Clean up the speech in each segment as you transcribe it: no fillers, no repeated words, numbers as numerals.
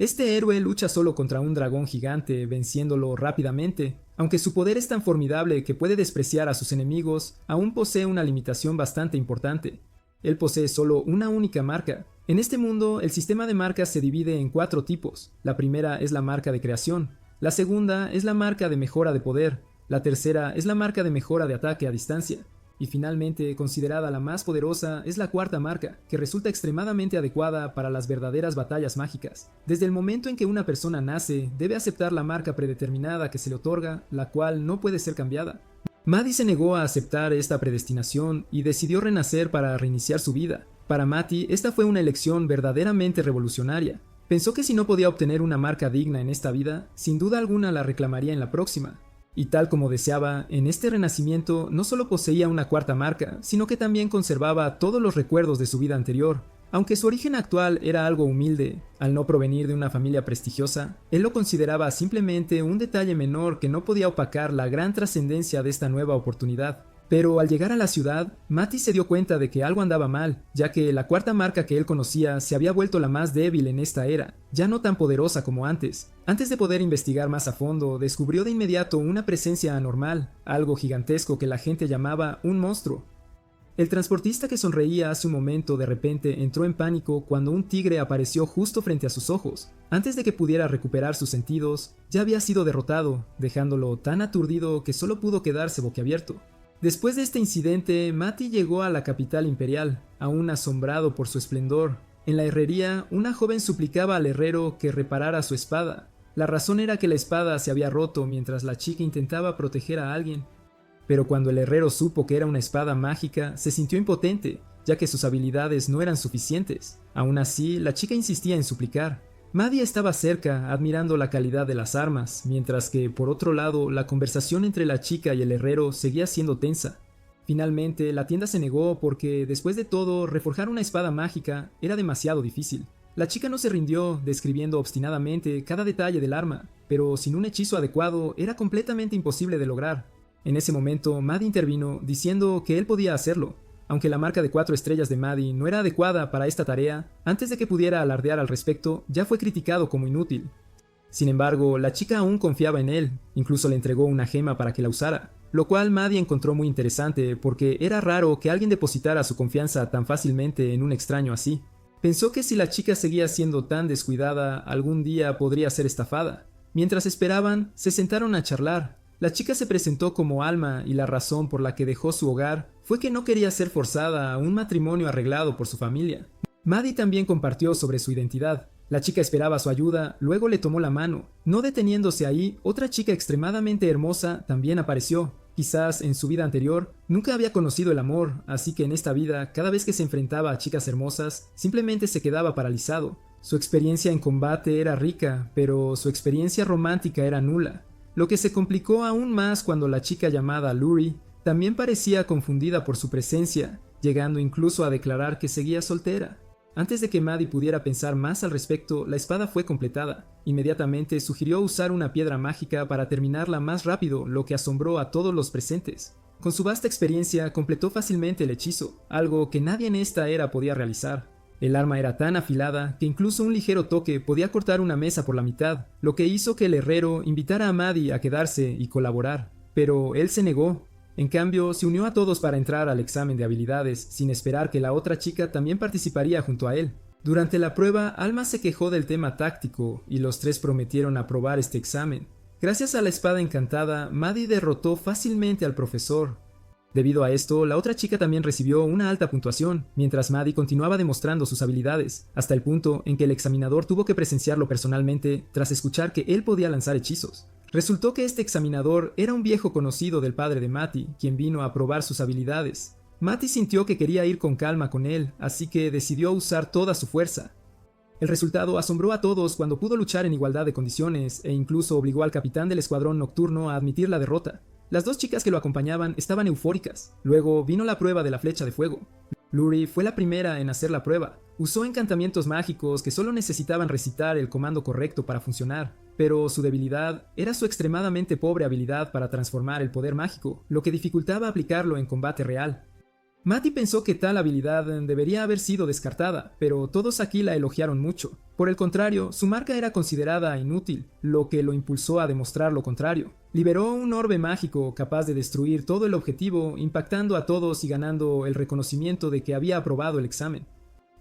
Este héroe lucha solo contra un dragón gigante, venciéndolo rápidamente. Aunque su poder es tan formidable que puede despreciar a sus enemigos, aún posee una limitación bastante importante. Él posee solo una única marca. En este mundo, el sistema de marcas se divide en 4 tipos. La primera es la marca de creación. La segunda es la marca de mejora de poder. La tercera es la marca de mejora de ataque a distancia. Y finalmente, considerada la más poderosa, es la cuarta marca, que resulta extremadamente adecuada para las verdaderas batallas mágicas. Desde el momento en que una persona nace, debe aceptar la marca predeterminada que se le otorga, la cual no puede ser cambiada. Maddie se negó a aceptar esta predestinación y decidió renacer para reiniciar su vida. Para Matty, esta fue una elección verdaderamente revolucionaria. Pensó que si no podía obtener una marca digna en esta vida, sin duda alguna la reclamaría en la próxima. Y tal como deseaba, en este renacimiento no solo poseía una cuarta marca, sino que también conservaba todos los recuerdos de su vida anterior. Aunque su origen actual era algo humilde, al no provenir de una familia prestigiosa, él lo consideraba simplemente un detalle menor que no podía opacar la gran trascendencia de esta nueva oportunidad. Pero al llegar a la ciudad, Matty se dio cuenta de que algo andaba mal, ya que la cuarta marca que él conocía se había vuelto la más débil en esta era, ya no tan poderosa como antes. Antes de poder investigar más a fondo, descubrió de inmediato una presencia anormal, algo gigantesco que la gente llamaba un monstruo. El transportista que sonreía hace un momento de repente entró en pánico cuando un tigre apareció justo frente a sus ojos. Antes de que pudiera recuperar sus sentidos, ya había sido derrotado, dejándolo tan aturdido que solo pudo quedarse boquiabierto. Después de este incidente, Matty llegó a la capital imperial, aún asombrado por su esplendor. En la herrería, una joven suplicaba al herrero que reparara su espada. La razón era que la espada se había roto mientras la chica intentaba proteger a alguien. Pero cuando el herrero supo que era una espada mágica, se sintió impotente, ya que sus habilidades no eran suficientes. Aún así, la chica insistía en suplicar. Maddie estaba cerca, admirando la calidad de las armas, mientras que, por otro lado, la conversación entre la chica y el herrero seguía siendo tensa. Finalmente, la tienda se negó porque, después de todo, reforjar una espada mágica era demasiado difícil. La chica no se rindió, describiendo obstinadamente cada detalle del arma, pero sin un hechizo adecuado era completamente imposible de lograr. En ese momento, Maddie intervino, diciendo que él podía hacerlo. Aunque la marca de 4 estrellas de Maddie no era adecuada para esta tarea, antes de que pudiera alardear al respecto, ya fue criticado como inútil. Sin embargo, la chica aún confiaba en él, incluso le entregó una gema para que la usara, lo cual Maddie encontró muy interesante porque era raro que alguien depositara su confianza tan fácilmente en un extraño así. Pensó que si la chica seguía siendo tan descuidada, algún día podría ser estafada. Mientras esperaban, se sentaron a charlar. La chica se presentó como Alma y la razón por la que dejó su hogar fue que no quería ser forzada a un matrimonio arreglado por su familia. Maddie también compartió sobre su identidad. La chica esperaba su ayuda, luego le tomó la mano. No deteniéndose ahí, otra chica extremadamente hermosa también apareció. Quizás en su vida anterior nunca había conocido el amor, así que en esta vida, cada vez que se enfrentaba a chicas hermosas, simplemente se quedaba paralizado. Su experiencia en combate era rica, pero su experiencia romántica era nula. Lo que se complicó aún más cuando la chica llamada Luri también parecía confundida por su presencia, llegando incluso a declarar que seguía soltera. Antes de que Maddie pudiera pensar más al respecto, la espada fue completada. Inmediatamente sugirió usar una piedra mágica para terminarla más rápido, lo que asombró a todos los presentes. Con su vasta experiencia, completó fácilmente el hechizo, algo que nadie en esta era podía realizar. El arma era tan afilada que incluso un ligero toque podía cortar una mesa por la mitad, lo que hizo que el herrero invitara a Maddie a quedarse y colaborar. Pero él se negó. En cambio, se unió a todos para entrar al examen de habilidades, sin esperar que la otra chica también participaría junto a él. Durante la prueba, Alma se quejó del tema táctico, y los tres prometieron aprobar este examen. Gracias a la espada encantada, Maddie derrotó fácilmente al profesor. Debido a esto, la otra chica también recibió una alta puntuación, mientras Maddie continuaba demostrando sus habilidades, hasta el punto en que el examinador tuvo que presenciarlo personalmente tras escuchar que él podía lanzar hechizos. Resultó que este examinador era un viejo conocido del padre de Matty, quien vino a probar sus habilidades. Matty sintió que quería ir con calma con él, así que decidió usar toda su fuerza. El resultado asombró a todos cuando pudo luchar en igualdad de condiciones e incluso obligó al capitán del escuadrón nocturno a admitir la derrota. Las dos chicas que lo acompañaban estaban eufóricas. Luego vino la prueba de la flecha de fuego. Luri fue la primera en hacer la prueba. Usó encantamientos mágicos que solo necesitaban recitar el comando correcto para funcionar, pero su debilidad era su extremadamente pobre habilidad para transformar el poder mágico, lo que dificultaba aplicarlo en combate real. Mati pensó que tal habilidad debería haber sido descartada, pero todos aquí la elogiaron mucho. Por el contrario, su marca era considerada inútil, lo que lo impulsó a demostrar lo contrario. Liberó un orbe mágico capaz de destruir todo el objetivo, impactando a todos y ganando el reconocimiento de que había aprobado el examen.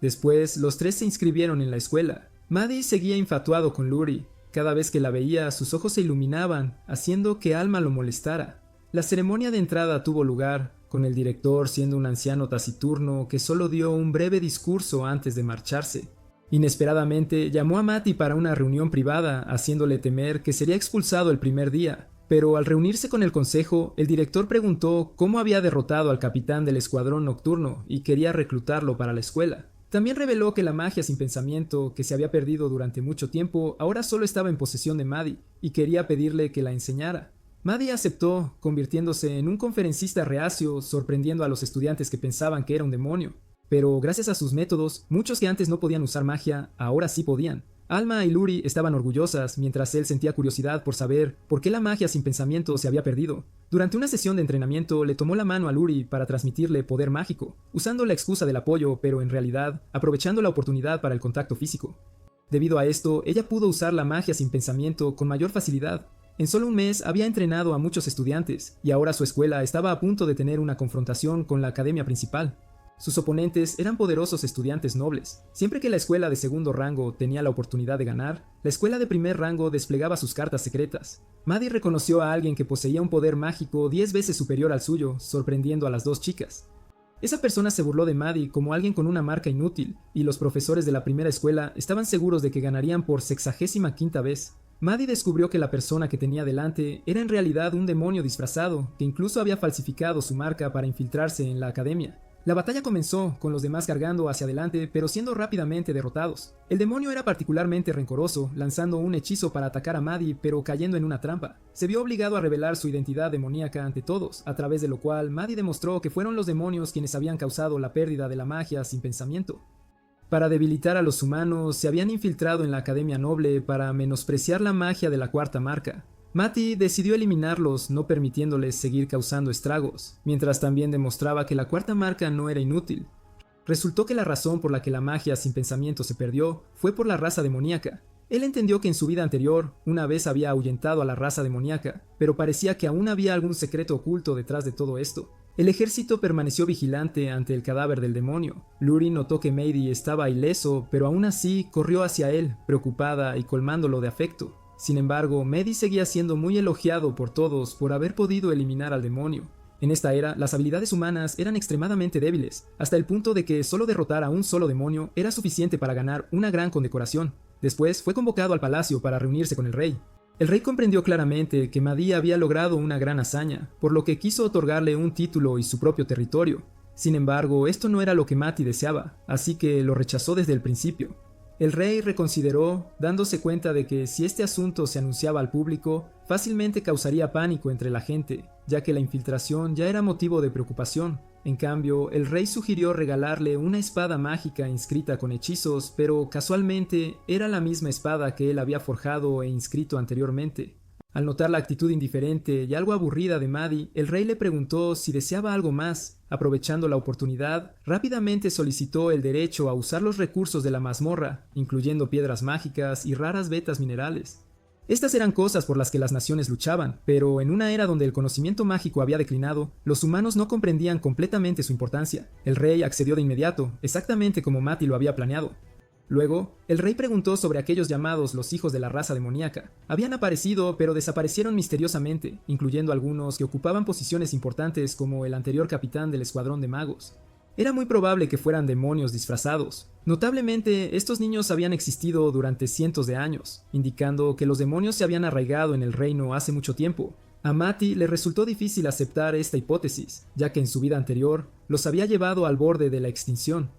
Después, los tres se inscribieron en la escuela. Maddie seguía infatuado con Luri. Cada vez que la veía, sus ojos se iluminaban, haciendo que Alma lo molestara. La ceremonia de entrada tuvo lugar, con el director siendo un anciano taciturno que solo dio un breve discurso antes de marcharse. Inesperadamente llamó a Mati para una reunión privada, haciéndole temer que sería expulsado el primer día. Pero al reunirse con el consejo, el director preguntó cómo había derrotado al capitán del escuadrón nocturno y quería reclutarlo para la escuela. También reveló que la magia sin pensamiento, que se había perdido durante mucho tiempo, ahora solo estaba en posesión de Maddie y quería pedirle que la enseñara. Maddie aceptó, convirtiéndose en un conferencista reacio, sorprendiendo a los estudiantes que pensaban que era un demonio. Pero gracias a sus métodos, muchos que antes no podían usar magia, ahora sí podían. Alma y Luri estaban orgullosas, mientras él sentía curiosidad por saber por qué la magia sin pensamiento se había perdido. Durante una sesión de entrenamiento, le tomó la mano a Luri para transmitirle poder mágico, usando la excusa del apoyo, pero en realidad, aprovechando la oportunidad para el contacto físico. Debido a esto, ella pudo usar la magia sin pensamiento con mayor facilidad. En solo un mes había entrenado a muchos estudiantes, y ahora su escuela estaba a punto de tener una confrontación con la academia principal. Sus oponentes eran poderosos estudiantes nobles. Siempre que la escuela de segundo rango tenía la oportunidad de ganar, la escuela de primer rango desplegaba sus cartas secretas. Maddie reconoció a alguien que poseía un poder mágico 10 veces superior al suyo, sorprendiendo a las dos chicas. Esa persona se burló de Maddie como alguien con una marca inútil, y los profesores de la primera escuela estaban seguros de que ganarían por 65ª vez. Maddie descubrió que la persona que tenía delante era en realidad un demonio disfrazado, que incluso había falsificado su marca para infiltrarse en la academia. La batalla comenzó, con los demás cargando hacia adelante, pero siendo rápidamente derrotados. El demonio era particularmente rencoroso, lanzando un hechizo para atacar a Maddie, pero cayendo en una trampa. Se vio obligado a revelar su identidad demoníaca ante todos, a través de lo cual Maddie demostró que fueron los demonios quienes habían causado la pérdida de la magia sin pensamiento. Para debilitar a los humanos, se habían infiltrado en la Academia Noble para menospreciar la magia de la cuarta marca. Mati decidió eliminarlos, no permitiéndoles seguir causando estragos, mientras también demostraba que la cuarta marca no era inútil. Resultó que la razón por la que la magia sin pensamiento se perdió fue por la raza demoníaca. Él entendió que en su vida anterior, una vez había ahuyentado a la raza demoníaca, pero parecía que aún había algún secreto oculto detrás de todo esto. El ejército permaneció vigilante ante el cadáver del demonio. Luri notó que Maddie estaba ileso, pero aún así corrió hacia él, preocupada y colmándolo de afecto. Sin embargo, Maddie seguía siendo muy elogiado por todos por haber podido eliminar al demonio. En esta era, las habilidades humanas eran extremadamente débiles, hasta el punto de que solo derrotar a un solo demonio era suficiente para ganar una gran condecoración. Después fue convocado al palacio para reunirse con el rey. El rey comprendió claramente que Maddie había logrado una gran hazaña, por lo que quiso otorgarle un título y su propio territorio. Sin embargo, esto no era lo que Mati deseaba, así que lo rechazó desde el principio. El rey reconsideró, dándose cuenta de que si este asunto se anunciaba al público, fácilmente causaría pánico entre la gente, ya que la infiltración ya era motivo de preocupación. En cambio, el rey sugirió regalarle una espada mágica inscrita con hechizos, pero casualmente era la misma espada que él había forjado e inscrito anteriormente. Al notar la actitud indiferente y algo aburrida de Maddie, el rey le preguntó si deseaba algo más. Aprovechando la oportunidad, rápidamente solicitó el derecho a usar los recursos de la mazmorra, incluyendo piedras mágicas y raras vetas minerales. Estas eran cosas por las que las naciones luchaban, pero en una era donde el conocimiento mágico había declinado, los humanos no comprendían completamente su importancia. El rey accedió de inmediato, exactamente como Mati lo había planeado. Luego, el rey preguntó sobre aquellos llamados los hijos de la raza demoníaca. Habían aparecido, pero desaparecieron misteriosamente, incluyendo algunos que ocupaban posiciones importantes como el anterior capitán del escuadrón de magos. Era muy probable que fueran demonios disfrazados. Notablemente, estos niños habían existido durante cientos de años, indicando que los demonios se habían arraigado en el reino hace mucho tiempo. A Mati le resultó difícil aceptar esta hipótesis, ya que en su vida anterior los había llevado al borde de la extinción.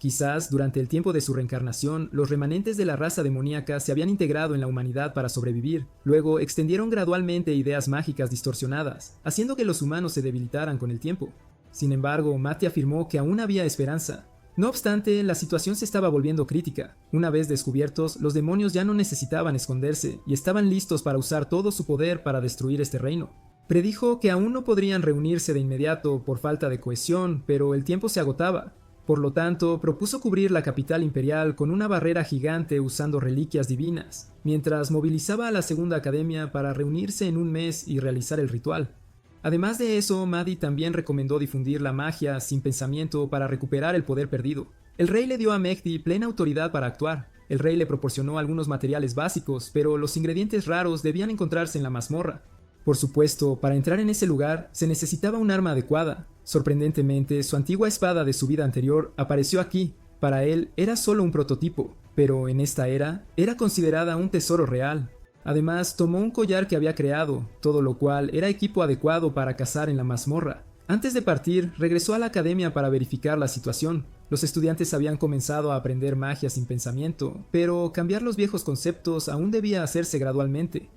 Quizás, durante el tiempo de su reencarnación, los remanentes de la raza demoníaca se habían integrado en la humanidad para sobrevivir. Luego, extendieron gradualmente ideas mágicas distorsionadas, haciendo que los humanos se debilitaran con el tiempo. Sin embargo, Mati afirmó que aún había esperanza. No obstante, la situación se estaba volviendo crítica. Una vez descubiertos, los demonios ya no necesitaban esconderse y estaban listos para usar todo su poder para destruir este reino. Predijo que aún no podrían reunirse de inmediato por falta de cohesión, pero el tiempo se agotaba. Por lo tanto, propuso cubrir la capital imperial con una barrera gigante usando reliquias divinas, mientras movilizaba a la Segunda Academia para reunirse en un mes y realizar el ritual. Además de eso, Mahdi también recomendó difundir la magia sin pensamiento para recuperar el poder perdido. El rey le dio a Mehdi plena autoridad para actuar. El rey le proporcionó algunos materiales básicos, pero los ingredientes raros debían encontrarse en la mazmorra. Por supuesto, para entrar en ese lugar se necesitaba un arma adecuada. Sorprendentemente, su antigua espada de su vida anterior apareció aquí. Para él era solo un prototipo, pero en esta era considerada un tesoro real. Además, tomó un collar que había creado, todo lo cual era equipo adecuado para cazar en la mazmorra. Antes de partir, regresó a la academia para verificar la situación. Los estudiantes habían comenzado a aprender magia sin pensamiento, pero cambiar los viejos conceptos aún debía hacerse gradualmente.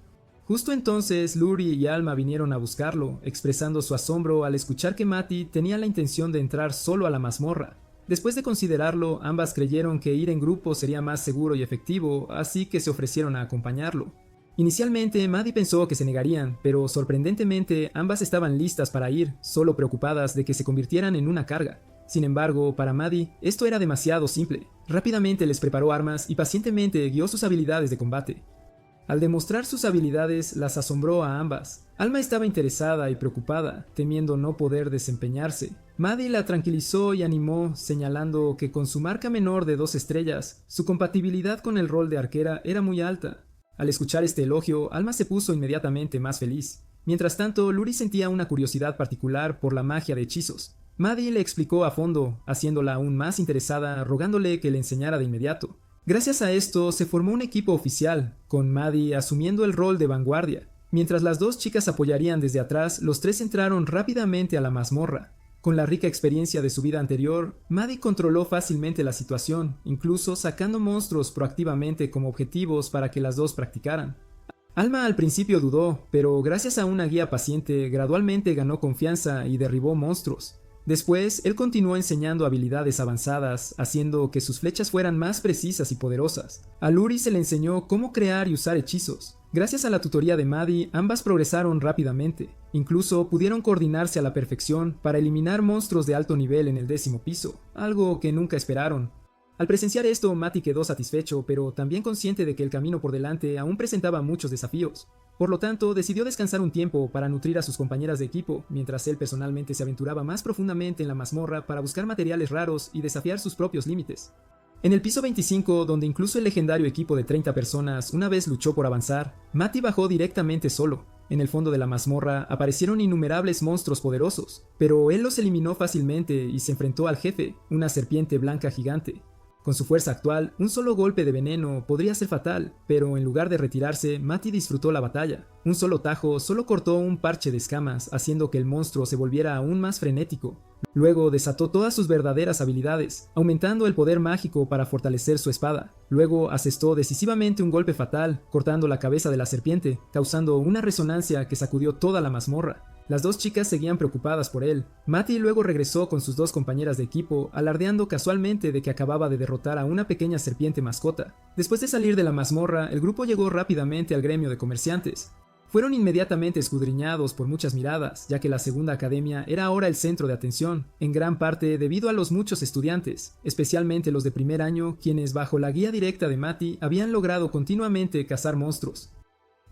Justo entonces, Luri y Alma vinieron a buscarlo, expresando su asombro al escuchar que Mati tenía la intención de entrar solo a la mazmorra. Después de considerarlo, ambas creyeron que ir en grupo sería más seguro y efectivo, así que se ofrecieron a acompañarlo. Inicialmente, Maddie pensó que se negarían, pero sorprendentemente ambas estaban listas para ir, solo preocupadas de que se convirtieran en una carga. Sin embargo, para Maddie, esto era demasiado simple. Rápidamente les preparó armas y pacientemente guió sus habilidades de combate. Al demostrar sus habilidades, las asombró a ambas. Alma estaba interesada y preocupada, temiendo no poder desempeñarse. Maddie la tranquilizó y animó, señalando que con su marca menor de 2 estrellas, su compatibilidad con el rol de arquera era muy alta. Al escuchar este elogio, Alma se puso inmediatamente más feliz. Mientras tanto, Luri sentía una curiosidad particular por la magia de hechizos. Maddie le explicó a fondo, haciéndola aún más interesada, rogándole que le enseñara de inmediato. Gracias a esto, se formó un equipo oficial, con Maddie asumiendo el rol de vanguardia. Mientras las 2 chicas apoyarían desde atrás, los 3 entraron rápidamente a la mazmorra. Con la rica experiencia de su vida anterior, Maddie controló fácilmente la situación, incluso sacando monstruos proactivamente como objetivos para que las 2 practicaran. Alma al principio dudó, pero gracias a una guía paciente, gradualmente ganó confianza y derribó monstruos. Después, él continuó enseñando habilidades avanzadas, haciendo que sus flechas fueran más precisas y poderosas. A Luri se le enseñó cómo crear y usar hechizos. Gracias a la tutoría de Maddie, ambas progresaron rápidamente. Incluso pudieron coordinarse a la perfección para eliminar monstruos de alto nivel en el 10º piso, algo que nunca esperaron. Al presenciar esto, Mati quedó satisfecho, pero también consciente de que el camino por delante aún presentaba muchos desafíos. Por lo tanto, decidió descansar un tiempo para nutrir a sus compañeras de equipo, mientras él personalmente se aventuraba más profundamente en la mazmorra para buscar materiales raros y desafiar sus propios límites. En el piso 25, donde incluso el legendario equipo de 30 personas una vez luchó por avanzar, Mati bajó directamente solo. En el fondo de la mazmorra aparecieron innumerables monstruos poderosos, pero él los eliminó fácilmente y se enfrentó al jefe, una serpiente blanca gigante. Con su fuerza actual, un solo golpe de veneno podría ser fatal, pero en lugar de retirarse, Mati disfrutó la batalla. Un solo tajo solo cortó un parche de escamas, haciendo que el monstruo se volviera aún más frenético. Luego desató todas sus verdaderas habilidades, aumentando el poder mágico para fortalecer su espada. Luego asestó decisivamente un golpe fatal, cortando la cabeza de la serpiente, causando una resonancia que sacudió toda la mazmorra. Las 2 chicas seguían preocupadas por él. Mati luego regresó con sus 2 compañeras de equipo, alardeando casualmente de que acababa de derrotar a una pequeña serpiente mascota. Después de salir de la mazmorra, el grupo llegó rápidamente al gremio de comerciantes. Fueron inmediatamente escudriñados por muchas miradas, ya que la Segunda Academia era ahora el centro de atención, en gran parte debido a los muchos estudiantes, especialmente los de primer año, quienes bajo la guía directa de Mati habían logrado continuamente cazar monstruos.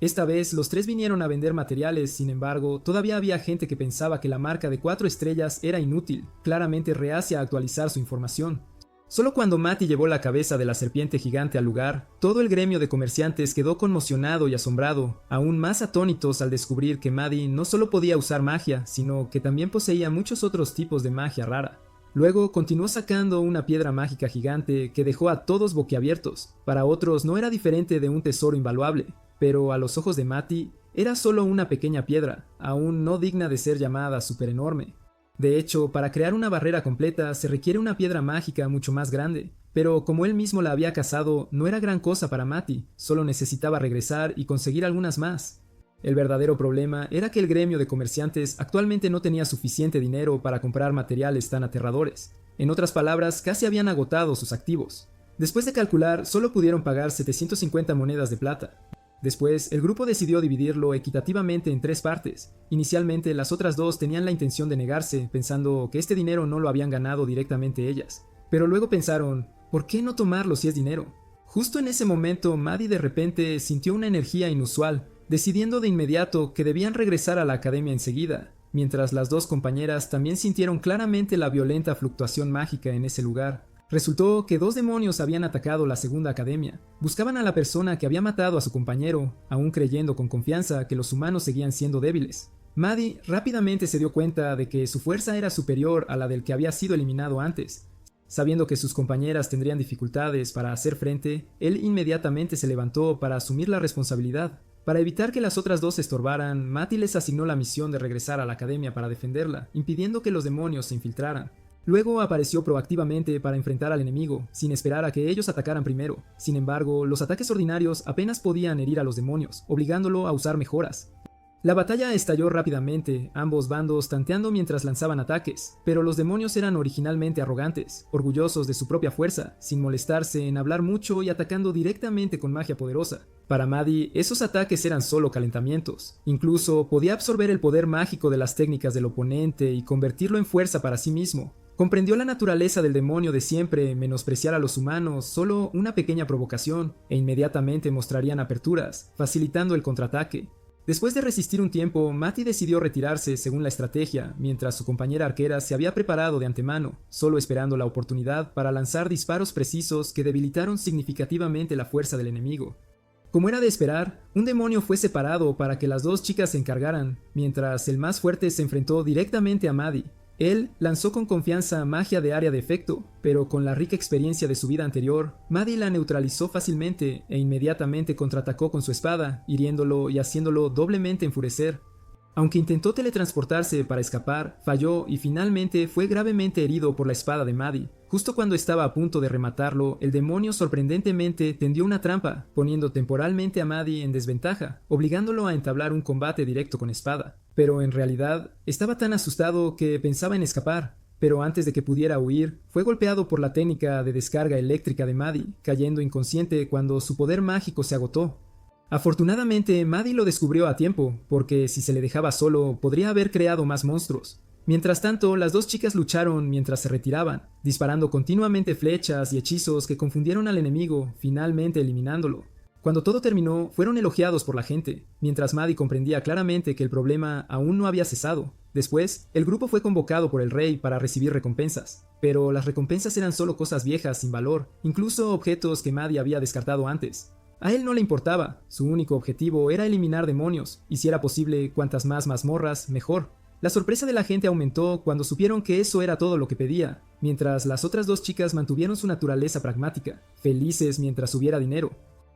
Esta vez los 3 vinieron a vender materiales, sin embargo, todavía había gente que pensaba que la marca de 4 estrellas era inútil, claramente reacia a actualizar su información. Solo cuando Mati llevó la cabeza de la serpiente gigante al lugar, todo el gremio de comerciantes quedó conmocionado y asombrado, aún más atónitos al descubrir que Maddie no solo podía usar magia, sino que también poseía muchos otros tipos de magia rara. Luego continuó sacando una piedra mágica gigante que dejó a todos boquiabiertos. Para otros no era diferente de un tesoro invaluable, pero a los ojos de Mati era solo una pequeña piedra, aún no digna de ser llamada súper enorme. De hecho, para crear una barrera completa se requiere una piedra mágica mucho más grande, pero como él mismo la había cazado, no era gran cosa para Mati, solo necesitaba regresar y conseguir algunas más. El verdadero problema era que el gremio de comerciantes actualmente no tenía suficiente dinero para comprar materiales tan aterradores. En otras palabras, casi habían agotado sus activos. Después de calcular, solo pudieron pagar 750 monedas de plata. Después, el grupo decidió dividirlo equitativamente en 3 partes. Inicialmente, las otras 2 tenían la intención de negarse, pensando que este dinero no lo habían ganado directamente ellas. Pero luego pensaron, ¿por qué no tomarlo si es dinero? Justo en ese momento, Maddie de repente sintió una energía inusual, decidiendo de inmediato que debían regresar a la academia enseguida, mientras las 2 compañeras también sintieron claramente la violenta fluctuación mágica en ese lugar. Resultó que 2 demonios habían atacado la segunda academia. Buscaban a la persona que había matado a su compañero, aún creyendo con confianza que los humanos seguían siendo débiles. Maddie rápidamente se dio cuenta de que su fuerza era superior a la del que había sido eliminado antes. Sabiendo que sus compañeras tendrían dificultades para hacer frente, él inmediatamente se levantó para asumir la responsabilidad. Para evitar que las otras 2 estorbaran, Maddie les asignó la misión de regresar a la academia para defenderla, impidiendo que los demonios se infiltraran. Luego apareció proactivamente para enfrentar al enemigo, sin esperar a que ellos atacaran primero. Sin embargo, los ataques ordinarios apenas podían herir a los demonios, obligándolo a usar mejoras. La batalla estalló rápidamente, ambos bandos tanteando mientras lanzaban ataques, pero los demonios eran originalmente arrogantes, orgullosos de su propia fuerza, sin molestarse en hablar mucho y atacando directamente con magia poderosa. Para Maddie, esos ataques eran solo calentamientos. Incluso podía absorber el poder mágico de las técnicas del oponente y convertirlo en fuerza para sí mismo. Comprendió la naturaleza del demonio de siempre menospreciar a los humanos, solo una pequeña provocación, e inmediatamente mostrarían aperturas, facilitando el contraataque. Después de resistir un tiempo, Maddie decidió retirarse según la estrategia, mientras su compañera arquera se había preparado de antemano, solo esperando la oportunidad para lanzar disparos precisos que debilitaron significativamente la fuerza del enemigo. Como era de esperar, un demonio fue separado para que las 2 chicas se encargaran, mientras el más fuerte se enfrentó directamente a Maddie. Él lanzó con confianza magia de área de efecto, pero con la rica experiencia de su vida anterior, Maddie la neutralizó fácilmente e inmediatamente contraatacó con su espada, hiriéndolo y haciéndolo doblemente enfurecer. Aunque intentó teletransportarse para escapar, falló y finalmente fue gravemente herido por la espada de Maddie. Justo cuando estaba a punto de rematarlo, el demonio sorprendentemente tendió una trampa, poniendo temporalmente a Maddie en desventaja, obligándolo a entablar un combate directo con espada. Pero en realidad, estaba tan asustado que pensaba en escapar. Pero antes de que pudiera huir, fue golpeado por la técnica de descarga eléctrica de Maddie, cayendo inconsciente cuando su poder mágico se agotó. Afortunadamente, Maddie lo descubrió a tiempo, porque si se le dejaba solo, podría haber creado más monstruos. Mientras tanto, las 2 chicas lucharon mientras se retiraban, disparando continuamente flechas y hechizos que confundieron al enemigo, finalmente eliminándolo. Cuando todo terminó, fueron elogiados por la gente, mientras Maddie comprendía claramente que el problema aún no había cesado. Después, el grupo fue convocado por el rey para recibir recompensas, pero las recompensas eran solo cosas viejas sin valor, incluso objetos que Maddie había descartado antes. A él no le importaba, su único objetivo era eliminar demonios, y si era posible, cuantas más mazmorras, mejor. La sorpresa de la gente aumentó cuando supieron que eso era todo lo que pedía, mientras las otras 2 chicas mantuvieron su naturaleza pragmática, felices mientras hubiera dinero.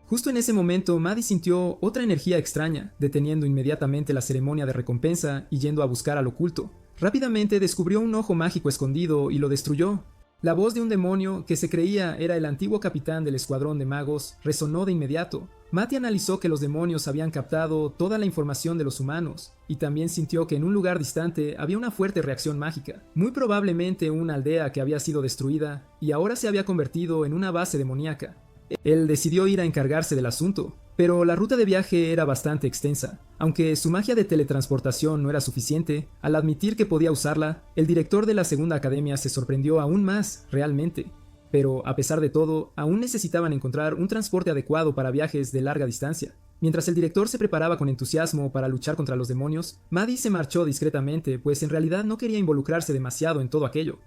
Justo en ese momento, Maddie sintió otra energía extraña, deteniendo inmediatamente la ceremonia de recompensa y yendo a buscar al oculto. Rápidamente descubrió un ojo mágico escondido y lo destruyó. La voz de un demonio, que se creía era el antiguo capitán del escuadrón de magos, resonó de inmediato. Maddie analizó que los demonios habían captado toda la información de los humanos, y también sintió que en un lugar distante había una fuerte reacción mágica, muy probablemente una aldea que había sido destruida y ahora se había convertido en una base demoníaca. Él decidió ir a encargarse del asunto, pero la ruta de viaje era bastante extensa. Aunque su magia de teletransportación no era suficiente, al admitir que podía usarla, el director de la segunda academia se sorprendió aún más, realmente. Pero, a pesar de todo, aún necesitaban encontrar un transporte adecuado para viajes de larga distancia. Mientras el director se preparaba con entusiasmo para luchar contra los demonios, Maddie se marchó discretamente, pues en realidad no quería involucrarse demasiado en todo aquello.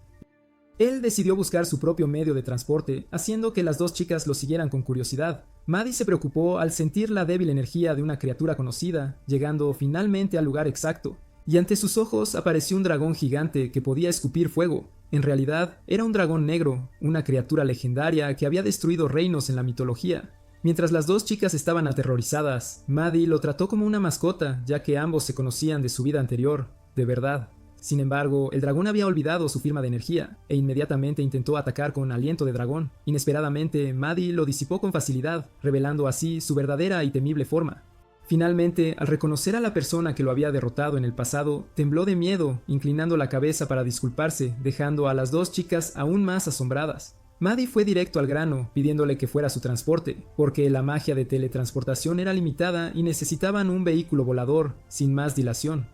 Él decidió buscar su propio medio de transporte, haciendo que las 2 chicas lo siguieran con curiosidad. Maddie se preocupó al sentir la débil energía de una criatura conocida, llegando finalmente al lugar exacto, y ante sus ojos apareció un dragón gigante que podía escupir fuego. En realidad, era un dragón negro, una criatura legendaria que había destruido reinos en la mitología. Mientras las 2 chicas estaban aterrorizadas, Maddie lo trató como una mascota, ya que ambos se conocían de su vida anterior, de verdad. Sin embargo, el dragón había olvidado su firma de energía, e inmediatamente intentó atacar con aliento de dragón. Inesperadamente, Maddie lo disipó con facilidad, revelando así su verdadera y temible forma. Finalmente, al reconocer a la persona que lo había derrotado en el pasado, tembló de miedo, inclinando la cabeza para disculparse, dejando a las 2 chicas aún más asombradas. Maddie fue directo al grano, pidiéndole que fuera su transporte, porque la magia de teletransportación era limitada y necesitaban un vehículo volador, sin más dilación.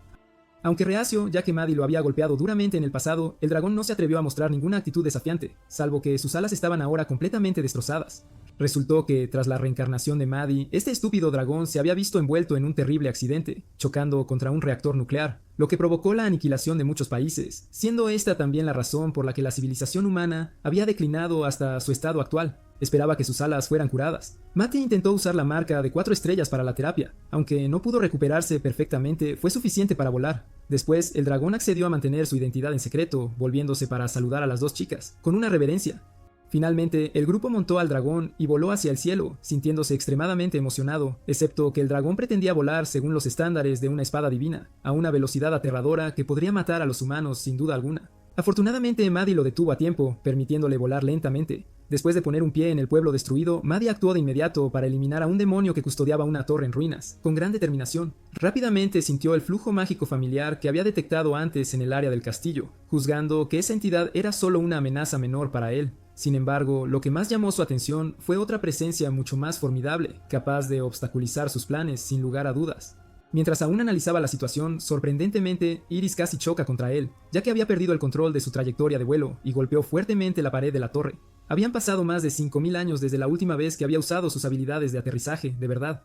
Aunque reacio, ya que Maddie lo había golpeado duramente en el pasado, el dragón no se atrevió a mostrar ninguna actitud desafiante, salvo que sus alas estaban ahora completamente destrozadas. Resultó que, tras la reencarnación de Maddie, este estúpido dragón se había visto envuelto en un terrible accidente, chocando contra un reactor nuclear, lo que provocó la aniquilación de muchos países, siendo esta también la razón por la que la civilización humana había declinado hasta su estado actual. Esperaba que sus alas fueran curadas. Maddie intentó usar la marca de 4 estrellas para la terapia. Aunque no pudo recuperarse perfectamente, fue suficiente para volar. Después, el dragón accedió a mantener su identidad en secreto, volviéndose para saludar a las dos chicas, con una reverencia. Finalmente, el grupo montó al dragón y voló hacia el cielo, sintiéndose extremadamente emocionado, excepto que el dragón pretendía volar según los estándares de una espada divina, a una velocidad aterradora que podría matar a los humanos sin duda alguna. Afortunadamente, Maddie lo detuvo a tiempo, permitiéndole volar lentamente. Después de poner un pie en el pueblo destruido, Maddie actuó de inmediato para eliminar a un demonio que custodiaba una torre en ruinas, con gran determinación. Rápidamente sintió el flujo mágico familiar que había detectado antes en el área del castillo, juzgando que esa entidad era solo una amenaza menor para él. Sin embargo, lo que más llamó su atención fue otra presencia mucho más formidable, capaz de obstaculizar sus planes sin lugar a dudas. Mientras aún analizaba la situación, sorprendentemente, Iris casi choca contra él, ya que había perdido el control de su trayectoria de vuelo y golpeó fuertemente la pared de la torre. Habían pasado más de 5000 años desde la última vez que había usado sus habilidades de aterrizaje, de verdad.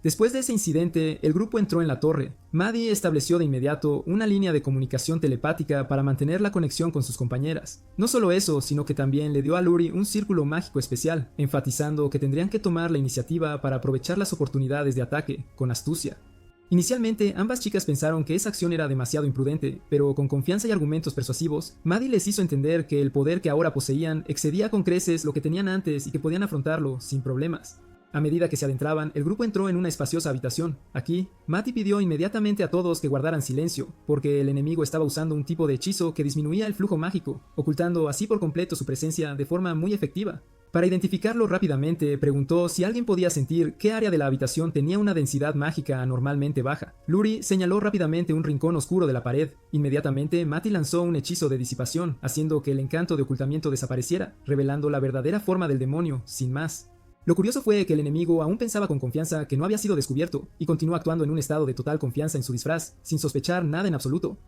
Después de ese incidente, el grupo entró en la torre. Maddie estableció de inmediato una línea de comunicación telepática para mantener la conexión con sus compañeras. No solo eso, sino que también le dio a Luri un círculo mágico especial, enfatizando que tendrían que tomar la iniciativa para aprovechar las oportunidades de ataque, con astucia. Inicialmente, ambas chicas pensaron que esa acción era demasiado imprudente, pero con confianza y argumentos persuasivos, Maddie les hizo entender que el poder que ahora poseían excedía con creces lo que tenían antes y que podían afrontarlo sin problemas. A medida que se adentraban, el grupo entró en una espaciosa habitación. Aquí, Maddie pidió inmediatamente a todos que guardaran silencio, porque el enemigo estaba usando un tipo de hechizo que disminuía el flujo mágico, ocultando así por completo su presencia de forma muy efectiva. Para identificarlo rápidamente, preguntó si alguien podía sentir qué área de la habitación tenía una densidad mágica anormalmente baja. Luri señaló rápidamente un rincón oscuro de la pared. Inmediatamente, Maddie lanzó un hechizo de disipación, haciendo que el encanto de ocultamiento desapareciera, revelando la verdadera forma del demonio, sin más. Lo curioso fue que el enemigo aún pensaba con confianza que no había sido descubierto, y continuó actuando en un estado de total confianza en su disfraz, sin sospechar nada en absoluto.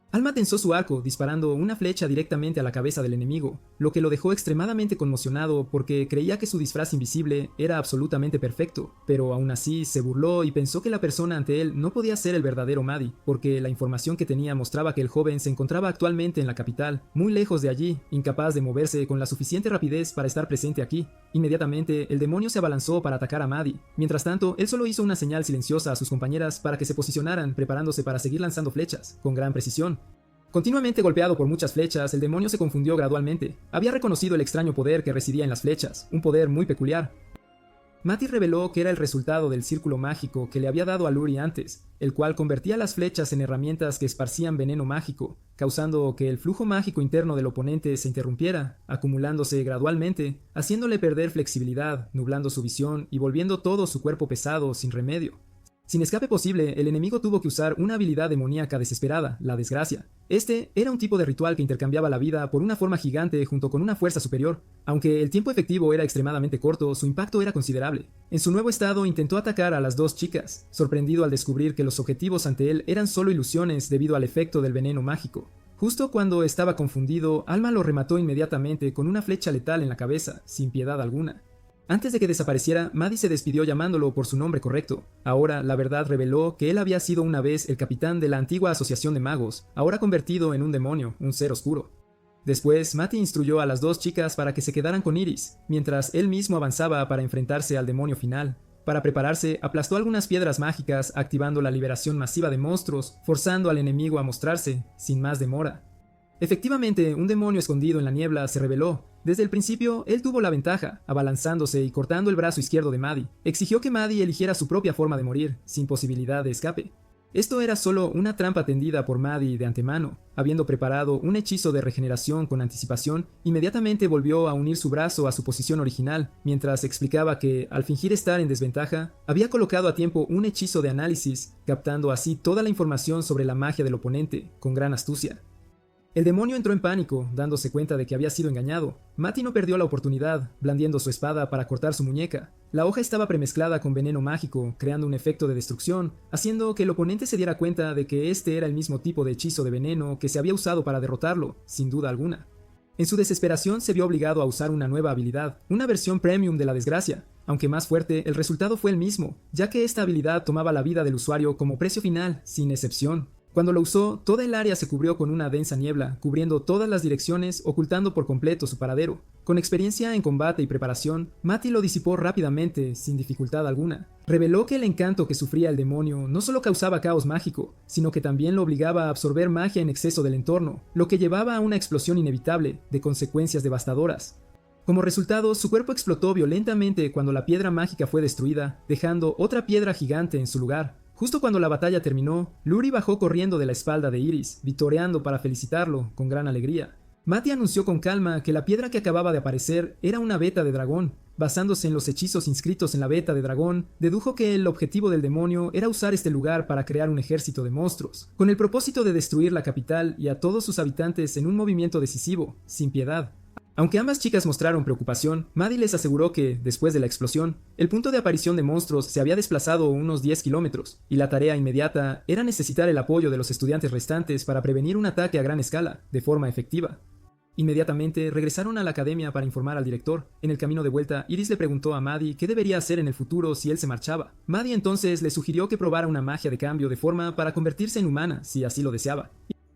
Alma tensó su arco, disparando una flecha directamente a la cabeza del enemigo, lo que lo dejó extremadamente conmocionado porque creía que su disfraz invisible era absolutamente perfecto, pero aún así se burló y pensó que la persona ante él no podía ser el verdadero Maddie, porque la información que tenía mostraba que el joven se encontraba actualmente en la capital, muy lejos de allí, incapaz de moverse con la suficiente rapidez para estar presente aquí. Inmediatamente, el demonio se abalanzó para atacar a Maddie. Mientras tanto, él solo hizo una señal silenciosa a sus compañeras para que se posicionaran, preparándose para seguir lanzando flechas, con gran precisión. Continuamente golpeado por muchas flechas, el demonio se confundió gradualmente. Había reconocido el extraño poder que residía en las flechas, un poder muy peculiar. Maddie reveló que era el resultado del círculo mágico que le había dado a Luri antes, el cual convertía las flechas en herramientas que esparcían veneno mágico, causando que el flujo mágico interno del oponente se interrumpiera, acumulándose gradualmente, haciéndole perder flexibilidad, nublando su visión y volviendo todo su cuerpo pesado sin remedio. Sin escape posible, el enemigo tuvo que usar una habilidad demoníaca desesperada, la desgracia. Este era un tipo de ritual que intercambiaba la vida por una forma gigante junto con una fuerza superior. Aunque el tiempo efectivo era extremadamente corto, su impacto era considerable. En su nuevo estado intentó atacar a las dos chicas, sorprendido al descubrir que los objetivos ante él eran solo ilusiones debido al efecto del veneno mágico. Justo cuando estaba confundido, Alma lo remató inmediatamente con una flecha letal en la cabeza, sin piedad alguna. Antes de que desapareciera, Maddie se despidió llamándolo por su nombre correcto. Ahora, la verdad reveló que él había sido una vez el capitán de la antigua asociación de magos, ahora convertido en un demonio, un ser oscuro. Después, Maddie instruyó a las dos chicas para que se quedaran con Iris, mientras él mismo avanzaba para enfrentarse al demonio final. Para prepararse, aplastó algunas piedras mágicas, activando la liberación masiva de monstruos, forzando al enemigo a mostrarse, sin más demora. Efectivamente, un demonio escondido en la niebla se reveló. Desde el principio, él tuvo la ventaja, abalanzándose y cortando el brazo izquierdo de Maddie. Exigió que Maddie eligiera su propia forma de morir, sin posibilidad de escape. Esto era solo una trampa tendida por Maddie de antemano. Habiendo preparado un hechizo de regeneración con anticipación, inmediatamente volvió a unir su brazo a su posición original, mientras explicaba que, al fingir estar en desventaja, había colocado a tiempo un hechizo de análisis, captando así toda la información sobre la magia del oponente, con gran astucia. El demonio entró en pánico, dándose cuenta de que había sido engañado. Mati no perdió la oportunidad, blandiendo su espada para cortar su muñeca. La hoja estaba premezclada con veneno mágico, creando un efecto de destrucción, haciendo que el oponente se diera cuenta de que este era el mismo tipo de hechizo de veneno que se había usado para derrotarlo, sin duda alguna. En su desesperación se vio obligado a usar una nueva habilidad, una versión premium de la desgracia. Aunque más fuerte, el resultado fue el mismo, ya que esta habilidad tomaba la vida del usuario como precio final, sin excepción. Cuando lo usó, toda el área se cubrió con una densa niebla, cubriendo todas las direcciones, ocultando por completo su paradero. Con experiencia en combate y preparación, Mati lo disipó rápidamente, sin dificultad alguna. Reveló que el encanto que sufría el demonio no solo causaba caos mágico, sino que también lo obligaba a absorber magia en exceso del entorno, lo que llevaba a una explosión inevitable, de consecuencias devastadoras. Como resultado, su cuerpo explotó violentamente cuando la piedra mágica fue destruida, dejando otra piedra gigante en su lugar. Justo cuando la batalla terminó, Luri bajó corriendo de la espalda de Iris, vitoreando para felicitarlo, con gran alegría. Mati anunció con calma que la piedra que acababa de aparecer era una veta de dragón. Basándose en los hechizos inscritos en la veta de dragón, dedujo que el objetivo del demonio era usar este lugar para crear un ejército de monstruos, con el propósito de destruir la capital y a todos sus habitantes en un movimiento decisivo, sin piedad. Aunque ambas chicas mostraron preocupación, Maddie les aseguró que, después de la explosión, el punto de aparición de monstruos se había desplazado unos 10 kilómetros, y la tarea inmediata era necesitar el apoyo de los estudiantes restantes para prevenir un ataque a gran escala, de forma efectiva. Inmediatamente regresaron a la academia para informar al director. En el camino de vuelta, Iris le preguntó a Maddie qué debería hacer en el futuro si él se marchaba. Maddie entonces le sugirió que probara una magia de cambio de forma para convertirse en humana, si así lo deseaba.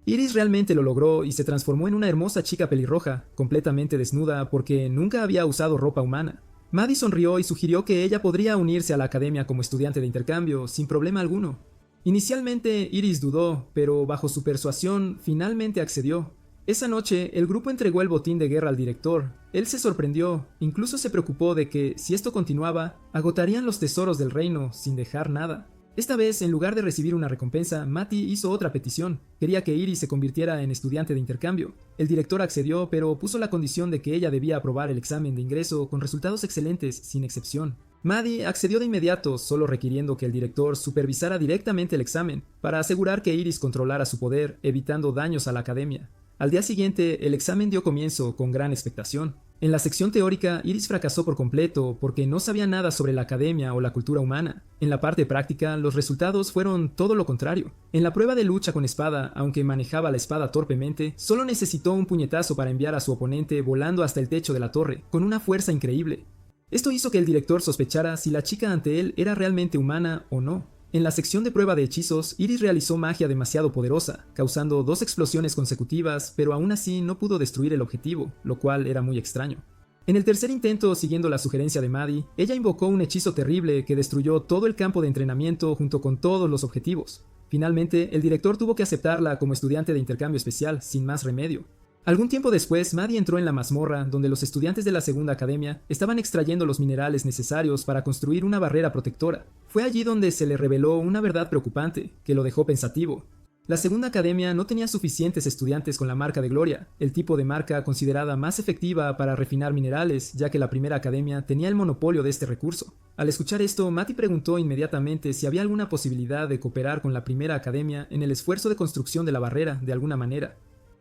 Iris realmente lo logró y se transformó en una hermosa chica pelirroja, completamente desnuda porque nunca había usado ropa humana. Maddie sonrió y sugirió que ella podría unirse a la academia como estudiante de intercambio sin problema alguno. Inicialmente Iris dudó, pero bajo su persuasión finalmente accedió. Esa noche el grupo entregó el botín de guerra al director. Él se sorprendió, incluso se preocupó de que, si esto continuaba, agotarían los tesoros del reino sin dejar nada. Esta vez, en lugar de recibir una recompensa, Mati hizo otra petición. Quería que Iris se convirtiera en estudiante de intercambio. El director accedió, pero puso la condición de que ella debía aprobar el examen de ingreso con resultados excelentes, sin excepción. Maddie accedió de inmediato, solo requiriendo que el director supervisara directamente el examen, para asegurar que Iris controlara su poder, evitando daños a la academia. Al día siguiente, el examen dio comienzo con gran expectación. En la sección teórica, Iris fracasó por completo porque no sabía nada sobre la academia o la cultura humana. En la parte práctica, los resultados fueron todo lo contrario. En la prueba de lucha con espada, aunque manejaba la espada torpemente, solo necesitó un puñetazo para enviar a su oponente volando hasta el techo de la torre, con una fuerza increíble. Esto hizo que el director sospechara si la chica ante él era realmente humana o no. En la sección de prueba de hechizos, Iris realizó magia demasiado poderosa, causando 2 explosiones consecutivas, pero aún así no pudo destruir el objetivo, lo cual era muy extraño. En el tercer intento, siguiendo la sugerencia de Maddie, ella invocó un hechizo terrible que destruyó todo el campo de entrenamiento junto con todos los objetivos. Finalmente, el director tuvo que aceptarla como estudiante de intercambio especial, sin más remedio. Algún tiempo después, Maddie entró en la mazmorra donde los estudiantes de la segunda academia estaban extrayendo los minerales necesarios para construir una barrera protectora. Fue allí donde se le reveló una verdad preocupante, que lo dejó pensativo. La segunda academia no tenía suficientes estudiantes con la marca de gloria, el tipo de marca considerada más efectiva para refinar minerales, ya que la primera academia tenía el monopolio de este recurso. Al escuchar esto, Mati preguntó inmediatamente si había alguna posibilidad de cooperar con la primera academia en el esfuerzo de construcción de la barrera de alguna manera.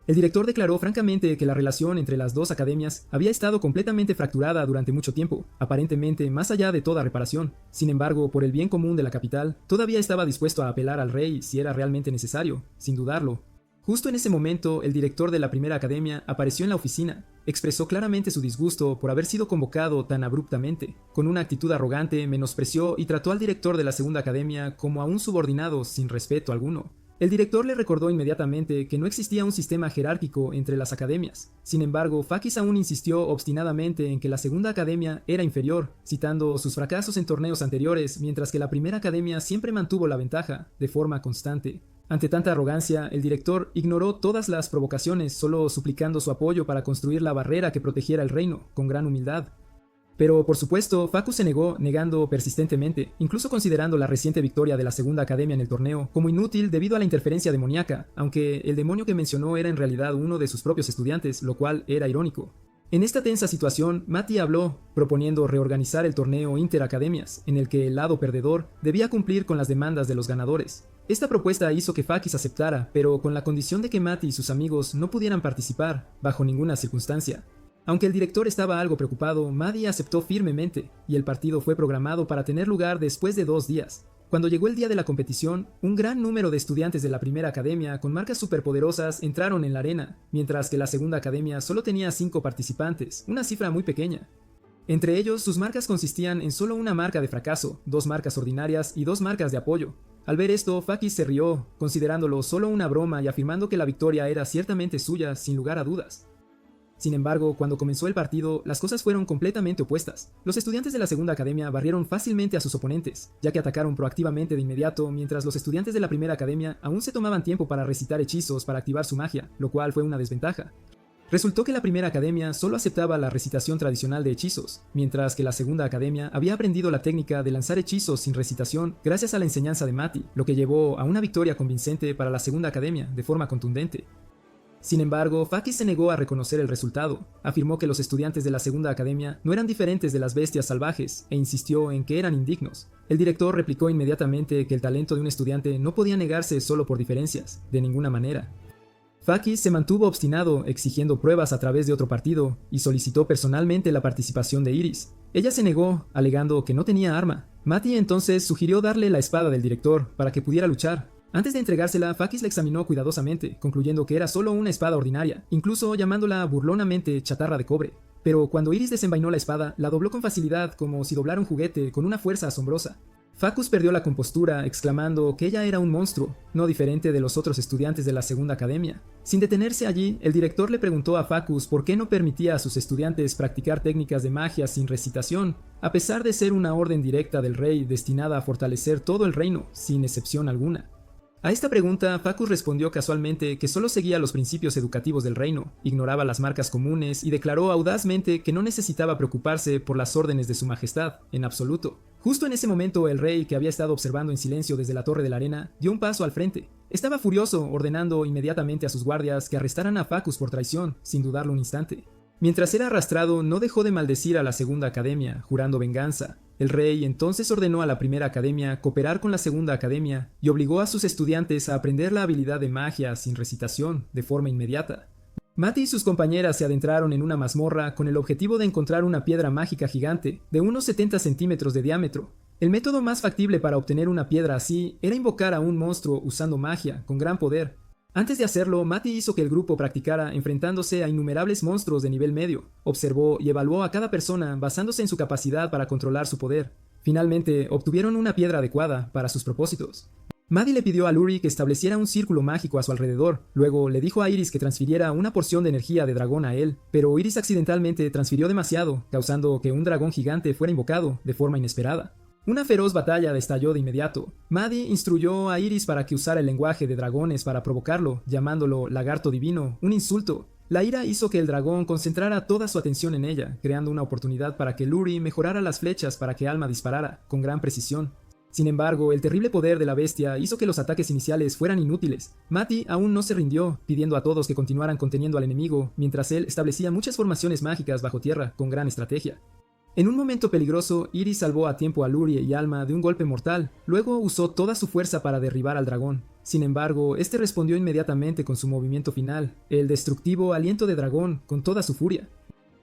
El director declaró francamente que la relación entre las dos academias había estado completamente fracturada durante mucho tiempo, aparentemente más allá de toda reparación. Sin embargo, por el bien común de la capital, todavía estaba dispuesto a apelar al rey si era realmente necesario, sin dudarlo. Justo en ese momento, el director de la primera academia apareció en la oficina. Expresó claramente su disgusto por haber sido convocado tan abruptamente. Con una actitud arrogante, menospreció y trató al director de la segunda academia como a un subordinado sin respeto alguno. El director le recordó inmediatamente que no existía un sistema jerárquico entre las academias. Sin embargo, Fakis aún insistió obstinadamente en que la segunda academia era inferior, citando sus fracasos en torneos anteriores, mientras que la primera academia siempre mantuvo la ventaja, de forma constante. Ante tanta arrogancia, el director ignoró todas las provocaciones, solo suplicando su apoyo para construir la barrera que protegiera el reino, con gran humildad. Pero, por supuesto, Facu se negó, negando persistentemente, incluso considerando la reciente victoria de la segunda academia en el torneo como inútil debido a la interferencia demoníaca, aunque el demonio que mencionó era en realidad uno de sus propios estudiantes, lo cual era irónico. En esta tensa situación, Matty habló, proponiendo reorganizar el torneo interacademias, en el que el lado perdedor debía cumplir con las demandas de los ganadores. Esta propuesta hizo que Fakis aceptara, pero con la condición de que Matty y sus amigos no pudieran participar, bajo ninguna circunstancia. Aunque el director estaba algo preocupado, Matty aceptó firmemente, y el partido fue programado para tener lugar después de 2 días. Cuando llegó el día de la competición, un gran número de estudiantes de la primera academia con marcas superpoderosas entraron en la arena, mientras que la segunda academia solo tenía 5 participantes, una cifra muy pequeña. Entre ellos, sus marcas consistían en solo una marca de fracaso, 2 marcas ordinarias y 2 marcas de apoyo. Al ver esto, Fakis se rió, considerándolo solo una broma y afirmando que la victoria era ciertamente suya, sin lugar a dudas. Sin embargo, cuando comenzó el partido, las cosas fueron completamente opuestas. Los estudiantes de la segunda academia barrieron fácilmente a sus oponentes, ya que atacaron proactivamente de inmediato, mientras los estudiantes de la primera academia aún se tomaban tiempo para recitar hechizos para activar su magia, lo cual fue una desventaja. Resultó que la primera academia solo aceptaba la recitación tradicional de hechizos, mientras que la segunda academia había aprendido la técnica de lanzar hechizos sin recitación gracias a la enseñanza de Matty, lo que llevó a una victoria convincente para la segunda academia de forma contundente. Sin embargo, Fakis se negó a reconocer el resultado, afirmó que los estudiantes de la segunda academia no eran diferentes de las bestias salvajes e insistió en que eran indignos. El director replicó inmediatamente que el talento de un estudiante no podía negarse solo por diferencias, de ninguna manera. Fakis se mantuvo obstinado exigiendo pruebas a través de otro partido y solicitó personalmente la participación de Iris. Ella se negó, alegando que no tenía arma. Matty entonces sugirió darle la espada del director para que pudiera luchar. Antes de entregársela, Fakis la examinó cuidadosamente, concluyendo que era solo una espada ordinaria, incluso llamándola burlonamente chatarra de cobre. Pero cuando Iris desenvainó la espada, la dobló con facilidad como si doblara un juguete con una fuerza asombrosa. Facus perdió la compostura, exclamando que ella era un monstruo, no diferente de los otros estudiantes de la segunda academia. Sin detenerse allí, el director le preguntó a Facus por qué no permitía a sus estudiantes practicar técnicas de magia sin recitación, a pesar de ser una orden directa del rey destinada a fortalecer todo el reino, sin excepción alguna. A esta pregunta, Facus respondió casualmente que solo seguía los principios educativos del reino, ignoraba las marcas comunes y declaró audazmente que no necesitaba preocuparse por las órdenes de su majestad, en absoluto. Justo en ese momento, el rey, que había estado observando en silencio desde la torre de la arena, dio un paso al frente. Estaba furioso, ordenando inmediatamente a sus guardias que arrestaran a Facus por traición, sin dudarlo un instante. Mientras era arrastrado, no dejó de maldecir a la segunda academia, jurando venganza. El rey entonces ordenó a la primera academia cooperar con la segunda academia y obligó a sus estudiantes a aprender la habilidad de magia sin recitación de forma inmediata. Matty y sus compañeras se adentraron en una mazmorra con el objetivo de encontrar una piedra mágica gigante de unos 70 centímetros de diámetro. El método más factible para obtener una piedra así era invocar a un monstruo usando magia con gran poder. Antes de hacerlo, Matty hizo que el grupo practicara enfrentándose a innumerables monstruos de nivel medio. Observó y evaluó a cada persona basándose en su capacidad para controlar su poder. Finalmente, obtuvieron una piedra adecuada para sus propósitos. Matty le pidió a Luri que estableciera un círculo mágico a su alrededor. Luego le dijo a Iris que transfiriera una porción de energía de dragón a él, pero Iris accidentalmente transfirió demasiado, causando que un dragón gigante fuera invocado de forma inesperada. Una feroz batalla estalló de inmediato. Matty instruyó a Iris para que usara el lenguaje de dragones para provocarlo, llamándolo lagarto divino, un insulto. La ira hizo que el dragón concentrara toda su atención en ella, creando una oportunidad para que Luri mejorara las flechas para que Alma disparara, con gran precisión. Sin embargo, el terrible poder de la bestia hizo que los ataques iniciales fueran inútiles. Matty aún no se rindió, pidiendo a todos que continuaran conteniendo al enemigo, mientras él establecía muchas formaciones mágicas bajo tierra, con gran estrategia. En un momento peligroso, Iris salvó a tiempo a Luri y Alma de un golpe mortal, luego usó toda su fuerza para derribar al dragón. Sin embargo, este respondió inmediatamente con su movimiento final, el destructivo aliento de dragón, con toda su furia.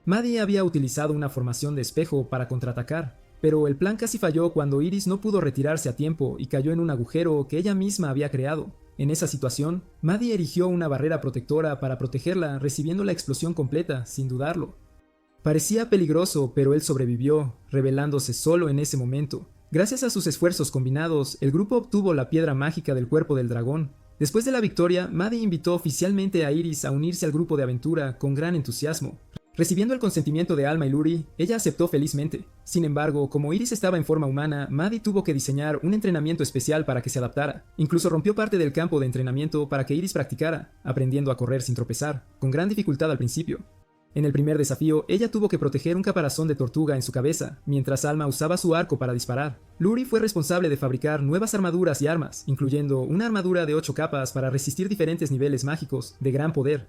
Matty había utilizado una formación de espejo para contraatacar, pero el plan casi falló cuando Iris no pudo retirarse a tiempo y cayó en un agujero que ella misma había creado. En esa situación, Matty erigió una barrera protectora para protegerla, recibiendo la explosión completa, sin dudarlo. Parecía peligroso, pero él sobrevivió, revelándose solo en ese momento. Gracias a sus esfuerzos combinados, el grupo obtuvo la piedra mágica del cuerpo del dragón. Después de la victoria, Matty invitó oficialmente a Iris a unirse al grupo de aventura con gran entusiasmo. Recibiendo el consentimiento de Alma y Luri, ella aceptó felizmente. Sin embargo, como Iris estaba en forma humana, Matty tuvo que diseñar un entrenamiento especial para que se adaptara. Incluso rompió parte del campo de entrenamiento para que Iris practicara, aprendiendo a correr sin tropezar, con gran dificultad al principio. En el primer desafío, ella tuvo que proteger un caparazón de tortuga en su cabeza, mientras Alma usaba su arco para disparar. Luri fue responsable de fabricar nuevas armaduras y armas, incluyendo una armadura de 8 capas para resistir diferentes niveles mágicos, de gran poder.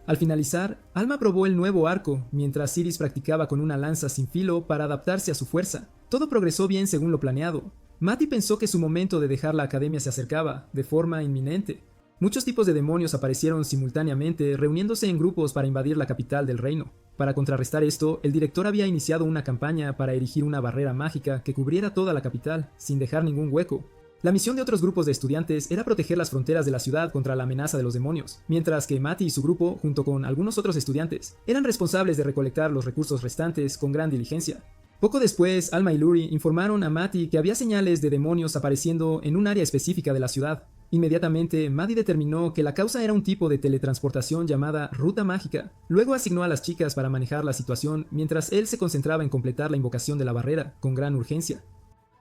Al finalizar, Alma probó el nuevo arco, mientras Iris practicaba con una lanza sin filo para adaptarse a su fuerza. Todo progresó bien según lo planeado. Maddie pensó que su momento de dejar la academia se acercaba, de forma inminente. Muchos tipos de demonios aparecieron simultáneamente, reuniéndose en grupos para invadir la capital del reino. Para contrarrestar esto, el director había iniciado una campaña para erigir una barrera mágica que cubriera toda la capital, sin dejar ningún hueco. La misión de otros grupos de estudiantes era proteger las fronteras de la ciudad contra la amenaza de los demonios, mientras que Matty y su grupo, junto con algunos otros estudiantes, eran responsables de recolectar los recursos restantes con gran diligencia. Poco después, Alma y Luri informaron a Matty que había señales de demonios apareciendo en un área específica de la ciudad. Inmediatamente, Maddie determinó que la causa era un tipo de teletransportación llamada ruta mágica. Luego asignó a las chicas para manejar la situación mientras él se concentraba en completar la invocación de la barrera, con gran urgencia.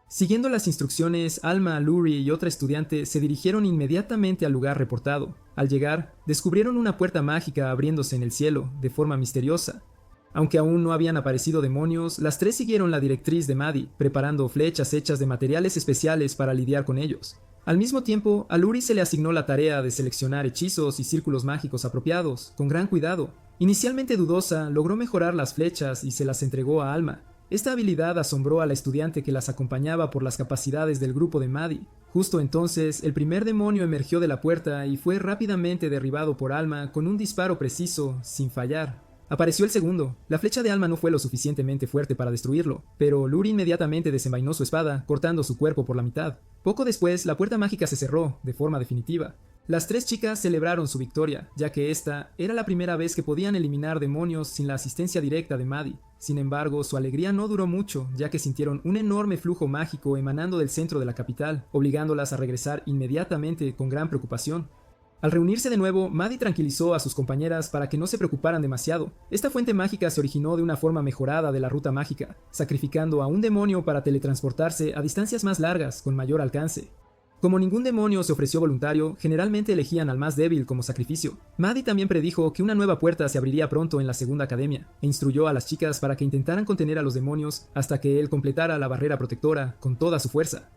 Siguiendo las instrucciones, Alma, Luri y otra estudiante se dirigieron inmediatamente al lugar reportado. Al llegar, descubrieron una puerta mágica abriéndose en el cielo, de forma misteriosa. Aunque aún no habían aparecido demonios, las tres siguieron la directriz de Maddie, preparando flechas hechas de materiales especiales para lidiar con ellos. Al mismo tiempo, a Luri se le asignó la tarea de seleccionar hechizos y círculos mágicos apropiados, con gran cuidado. Inicialmente dudosa, logró mejorar las flechas y se las entregó a Alma. Esta habilidad asombró a la estudiante que las acompañaba por las capacidades del grupo de Maddie. Justo entonces, el primer demonio emergió de la puerta y fue rápidamente derribado por Alma con un disparo preciso, sin fallar. Apareció el segundo. La flecha de Alma no fue lo suficientemente fuerte para destruirlo, pero Luri inmediatamente desenvainó su espada, cortando su cuerpo por la mitad. Poco después, la puerta mágica se cerró, de forma definitiva. Las tres chicas celebraron su victoria, ya que esta era la primera vez que podían eliminar demonios sin la asistencia directa de Maddie. Sin embargo, su alegría no duró mucho, ya que sintieron un enorme flujo mágico emanando del centro de la capital, obligándolas a regresar inmediatamente con gran preocupación. Al reunirse de nuevo, Maddie tranquilizó a sus compañeras para que no se preocuparan demasiado. Esta fuente mágica se originó de una forma mejorada de la ruta mágica, sacrificando a un demonio para teletransportarse a distancias más largas, con mayor alcance. Como ningún demonio se ofreció voluntario, generalmente elegían al más débil como sacrificio. Maddie también predijo que una nueva puerta se abriría pronto en la segunda academia, e instruyó a las chicas para que intentaran contener a los demonios hasta que él completara la barrera protectora con toda su fuerza.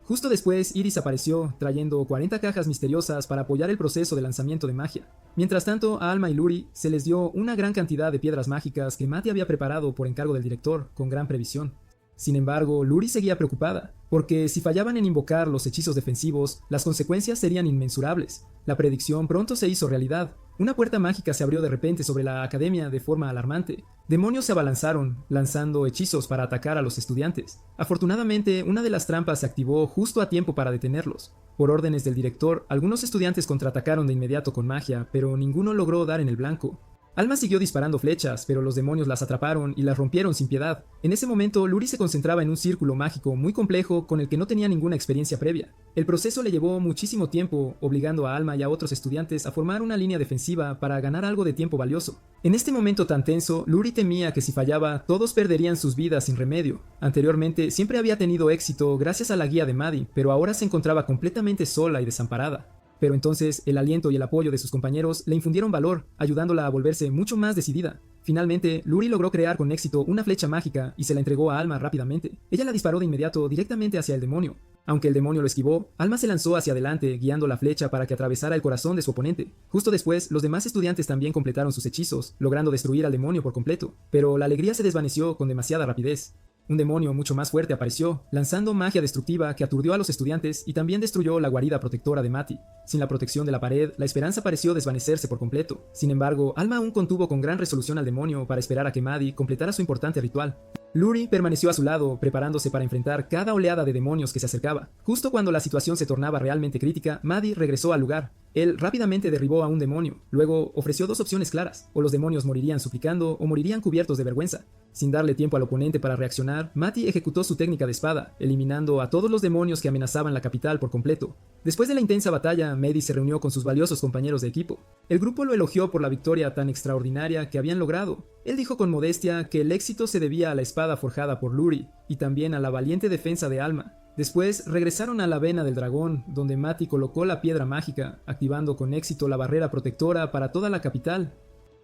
Justo después, Iris apareció, trayendo 40 cajas misteriosas para apoyar el proceso de lanzamiento de magia. Mientras tanto, a Alma y Luri se les dio una gran cantidad de piedras mágicas que Maddie había preparado por encargo del director, con gran previsión. Sin embargo, Luri seguía preocupada, porque si fallaban en invocar los hechizos defensivos, las consecuencias serían inmensurables. La predicción pronto se hizo realidad. Una puerta mágica se abrió de repente sobre la academia de forma alarmante. Demonios se abalanzaron, lanzando hechizos para atacar a los estudiantes. Afortunadamente, una de las trampas se activó justo a tiempo para detenerlos. Por órdenes del director, algunos estudiantes contraatacaron de inmediato con magia, pero ninguno logró dar en el blanco. Alma siguió disparando flechas, pero los demonios las atraparon y las rompieron sin piedad. En ese momento, Luri se concentraba en un círculo mágico muy complejo con el que no tenía ninguna experiencia previa. El proceso le llevó muchísimo tiempo, obligando a Alma y a otros estudiantes a formar una línea defensiva para ganar algo de tiempo valioso. En este momento tan tenso, Luri temía que si fallaba, todos perderían sus vidas sin remedio. Anteriormente, siempre había tenido éxito gracias a la guía de Maddie, pero ahora se encontraba completamente sola y desamparada. Pero entonces el aliento y el apoyo de sus compañeros le infundieron valor, ayudándola a volverse mucho más decidida. Finalmente, Luri logró crear con éxito una flecha mágica y se la entregó a Alma rápidamente. Ella la disparó de inmediato directamente hacia el demonio. Aunque el demonio lo esquivó, Alma se lanzó hacia adelante, guiando la flecha para que atravesara el corazón de su oponente. Justo después, los demás estudiantes también completaron sus hechizos, logrando destruir al demonio por completo. Pero la alegría se desvaneció con demasiada rapidez. Un demonio mucho más fuerte apareció, lanzando magia destructiva que aturdió a los estudiantes y también destruyó la guarida protectora de Matty. Sin la protección de la pared, la esperanza pareció desvanecerse por completo. Sin embargo, Alma aún contuvo con gran resolución al demonio para esperar a que Maddie completara su importante ritual. Luri permaneció a su lado, preparándose para enfrentar cada oleada de demonios que se acercaba. Justo cuando la situación se tornaba realmente crítica, Maddie regresó al lugar. Él rápidamente derribó a un demonio. Luego ofreció dos opciones claras: o los demonios morirían suplicando o morirían cubiertos de vergüenza. Sin darle tiempo al oponente para reaccionar, Matty ejecutó su técnica de espada, eliminando a todos los demonios que amenazaban la capital por completo. Después de la intensa batalla, Maddie se reunió con sus valiosos compañeros de equipo. El grupo lo elogió por la victoria tan extraordinaria que habían logrado. Él dijo con modestia que el éxito se debía a la espada forjada por Luri y también a la valiente defensa de Alma. Después regresaron a la vena del dragón, donde Matty colocó la piedra mágica, activando con éxito la barrera protectora para toda la capital.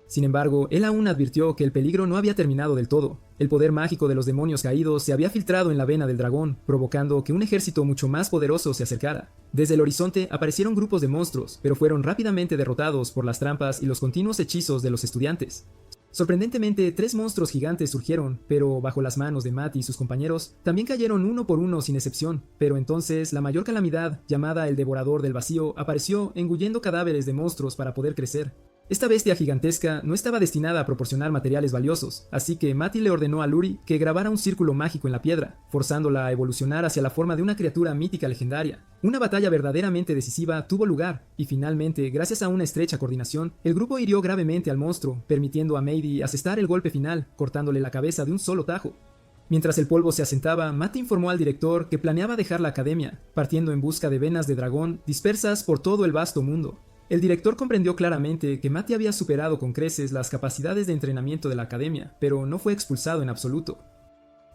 Sin embargo, él aún advirtió que el peligro no había terminado del todo. El poder mágico de los demonios caídos se había filtrado en la vena del dragón, provocando que un ejército mucho más poderoso se acercara. Desde el horizonte aparecieron grupos de monstruos, pero fueron rápidamente derrotados por las trampas y los continuos hechizos de los estudiantes. Sorprendentemente, 3 monstruos gigantes surgieron, pero bajo las manos de Matt y sus compañeros, también cayeron uno por uno sin excepción. Pero entonces, la mayor calamidad, llamada el Devorador del Vacío, apareció, engullendo cadáveres de monstruos para poder crecer. Esta bestia gigantesca no estaba destinada a proporcionar materiales valiosos, así que Mati le ordenó a Luri que grabara un círculo mágico en la piedra, forzándola a evolucionar hacia la forma de una criatura mítica legendaria. Una batalla verdaderamente decisiva tuvo lugar, y finalmente, gracias a una estrecha coordinación, el grupo hirió gravemente al monstruo, permitiendo a Mady asestar el golpe final, cortándole la cabeza de un solo tajo. Mientras el polvo se asentaba, Matt informó al director que planeaba dejar la academia, partiendo en busca de venas de dragón dispersas por todo el vasto mundo. El director comprendió claramente que Matty había superado con creces las capacidades de entrenamiento de la academia, pero no fue expulsado en absoluto.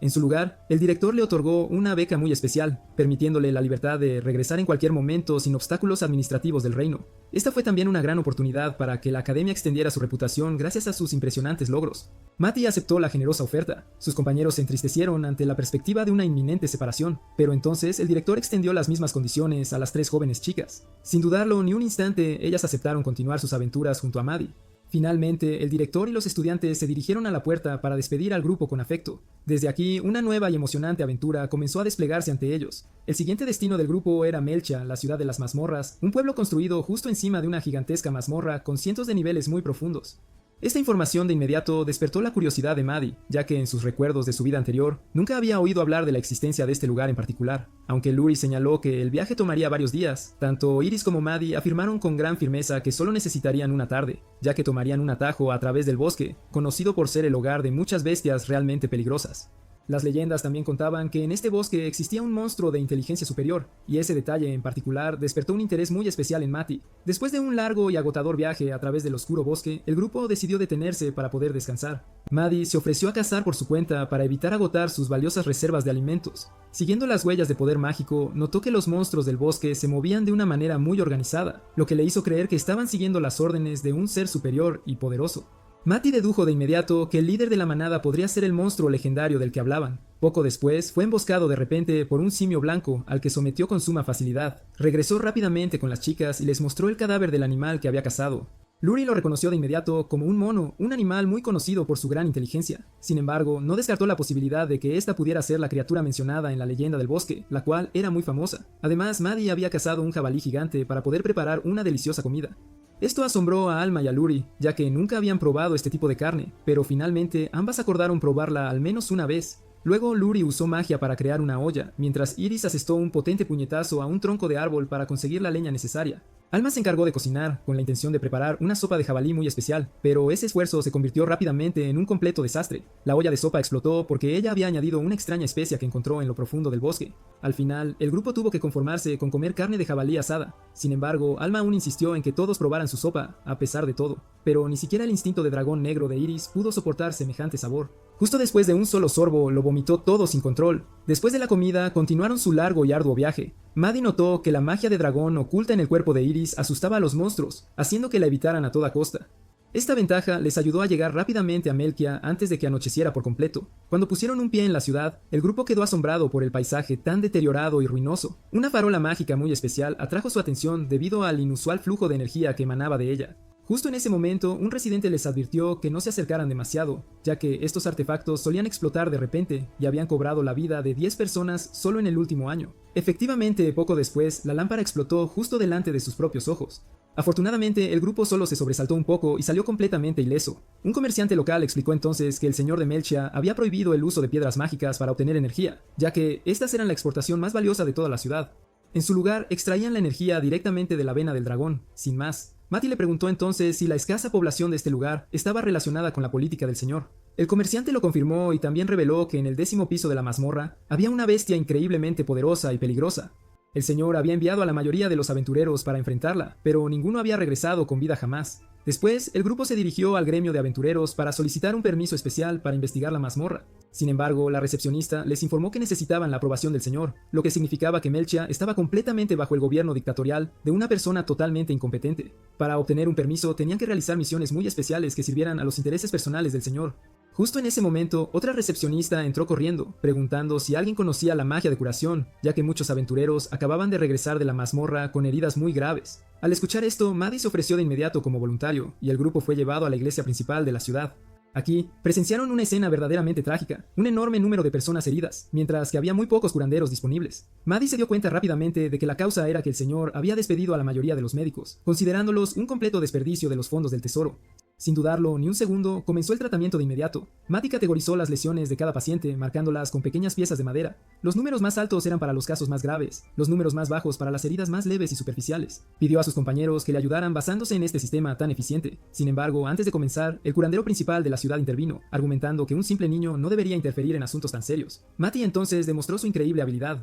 En su lugar, el director le otorgó una beca muy especial, permitiéndole la libertad de regresar en cualquier momento sin obstáculos administrativos del reino. Esta fue también una gran oportunidad para que la academia extendiera su reputación gracias a sus impresionantes logros. Matty aceptó la generosa oferta. Sus compañeros se entristecieron ante la perspectiva de una inminente separación, pero entonces el director extendió las mismas condiciones a las 3 jóvenes chicas. Sin dudarlo ni un instante, ellas aceptaron continuar sus aventuras junto a Maddie. Finalmente, el director y los estudiantes se dirigieron a la puerta para despedir al grupo con afecto. Desde aquí, una nueva y emocionante aventura comenzó a desplegarse ante ellos. El siguiente destino del grupo era Melcha, la ciudad de las mazmorras, un pueblo construido justo encima de una gigantesca mazmorra con cientos de niveles muy profundos. Esta información de inmediato despertó la curiosidad de Maddie, ya que en sus recuerdos de su vida anterior nunca había oído hablar de la existencia de este lugar en particular. Aunque Luri señaló que el viaje tomaría varios días, tanto Iris como Maddie afirmaron con gran firmeza que solo necesitarían una tarde, ya que tomarían un atajo a través del bosque, conocido por ser el hogar de muchas bestias realmente peligrosas. Las leyendas también contaban que en este bosque existía un monstruo de inteligencia superior, y ese detalle en particular despertó un interés muy especial en Matty. Después de un largo y agotador viaje a través del oscuro bosque, el grupo decidió detenerse para poder descansar. Maddie se ofreció a cazar por su cuenta para evitar agotar sus valiosas reservas de alimentos. Siguiendo las huellas de poder mágico, notó que los monstruos del bosque se movían de una manera muy organizada, lo que le hizo creer que estaban siguiendo las órdenes de un ser superior y poderoso. Matty dedujo de inmediato que el líder de la manada podría ser el monstruo legendario del que hablaban. Poco después, fue emboscado de repente por un simio blanco, al que sometió con suma facilidad. Regresó rápidamente con las chicas y les mostró el cadáver del animal que había cazado. Luri lo reconoció de inmediato como un mono, un animal muy conocido por su gran inteligencia. Sin embargo, no descartó la posibilidad de que esta pudiera ser la criatura mencionada en la leyenda del bosque, la cual era muy famosa. Además, Maddie había cazado un jabalí gigante para poder preparar una deliciosa comida. Esto asombró a Alma y a Luri, ya que nunca habían probado este tipo de carne, pero finalmente ambas acordaron probarla al menos una vez. Luego Luri usó magia para crear una olla, mientras Iris asestó un potente puñetazo a un tronco de árbol para conseguir la leña necesaria. Alma se encargó de cocinar, con la intención de preparar una sopa de jabalí muy especial, pero ese esfuerzo se convirtió rápidamente en un completo desastre. La olla de sopa explotó porque ella había añadido una extraña especia que encontró en lo profundo del bosque. Al final, el grupo tuvo que conformarse con comer carne de jabalí asada. Sin embargo, Alma aún insistió en que todos probaran su sopa, a pesar de todo. Pero ni siquiera el instinto de dragón negro de Iris pudo soportar semejante sabor. Justo después de un solo sorbo, lo vomitó todo sin control. Después de la comida, continuaron su largo y arduo viaje. Maddie notó que la magia de dragón oculta en el cuerpo de Iris asustaba a los monstruos, haciendo que la evitaran a toda costa. Esta ventaja les ayudó a llegar rápidamente a Melkia antes de que anocheciera por completo. Cuando pusieron un pie en la ciudad, el grupo quedó asombrado por el paisaje tan deteriorado y ruinoso. Una farola mágica muy especial atrajo su atención debido al inusual flujo de energía que emanaba de ella. Justo en ese momento, un residente les advirtió que no se acercaran demasiado, ya que estos artefactos solían explotar de repente y habían cobrado la vida de 10 personas solo en el último año. Efectivamente, poco después, la lámpara explotó justo delante de sus propios ojos. Afortunadamente, el grupo solo se sobresaltó un poco y salió completamente ileso. Un comerciante local explicó entonces que el señor de Melcha había prohibido el uso de piedras mágicas para obtener energía, ya que estas eran la exportación más valiosa de toda la ciudad. En su lugar, extraían la energía directamente de la vena del dragón, sin más. Matty le preguntó entonces si la escasa población de este lugar estaba relacionada con la política del señor. El comerciante lo confirmó y también reveló que en el 10º piso de la mazmorra había una bestia increíblemente poderosa y peligrosa. El señor había enviado a la mayoría de los aventureros para enfrentarla, pero ninguno había regresado con vida jamás. Después, el grupo se dirigió al gremio de aventureros para solicitar un permiso especial para investigar la mazmorra. Sin embargo, la recepcionista les informó que necesitaban la aprobación del señor, lo que significaba que Melchia estaba completamente bajo el gobierno dictatorial de una persona totalmente incompetente. Para obtener un permiso tenían que realizar misiones muy especiales que sirvieran a los intereses personales del señor. Justo en ese momento, otra recepcionista entró corriendo, preguntando si alguien conocía la magia de curación, ya que muchos aventureros acababan de regresar de la mazmorra con heridas muy graves. Al escuchar esto, Maddie se ofreció de inmediato como voluntario, y el grupo fue llevado a la iglesia principal de la ciudad. Aquí, presenciaron una escena verdaderamente trágica, un enorme número de personas heridas, mientras que había muy pocos curanderos disponibles. Maddie se dio cuenta rápidamente de que la causa era que el señor había despedido a la mayoría de los médicos, considerándolos un completo desperdicio de los fondos del tesoro. Sin dudarlo ni un segundo, comenzó el tratamiento de inmediato. Maddie categorizó las lesiones de cada paciente, marcándolas con pequeñas piezas de madera. Los números más altos eran para los casos más graves, los números más bajos para las heridas más leves y superficiales. Pidió a sus compañeros que le ayudaran basándose en este sistema tan eficiente. Sin embargo, antes de comenzar, el curandero principal de la ciudad intervino, argumentando que un simple niño no debería interferir en asuntos tan serios. Maddie entonces demostró su increíble habilidad.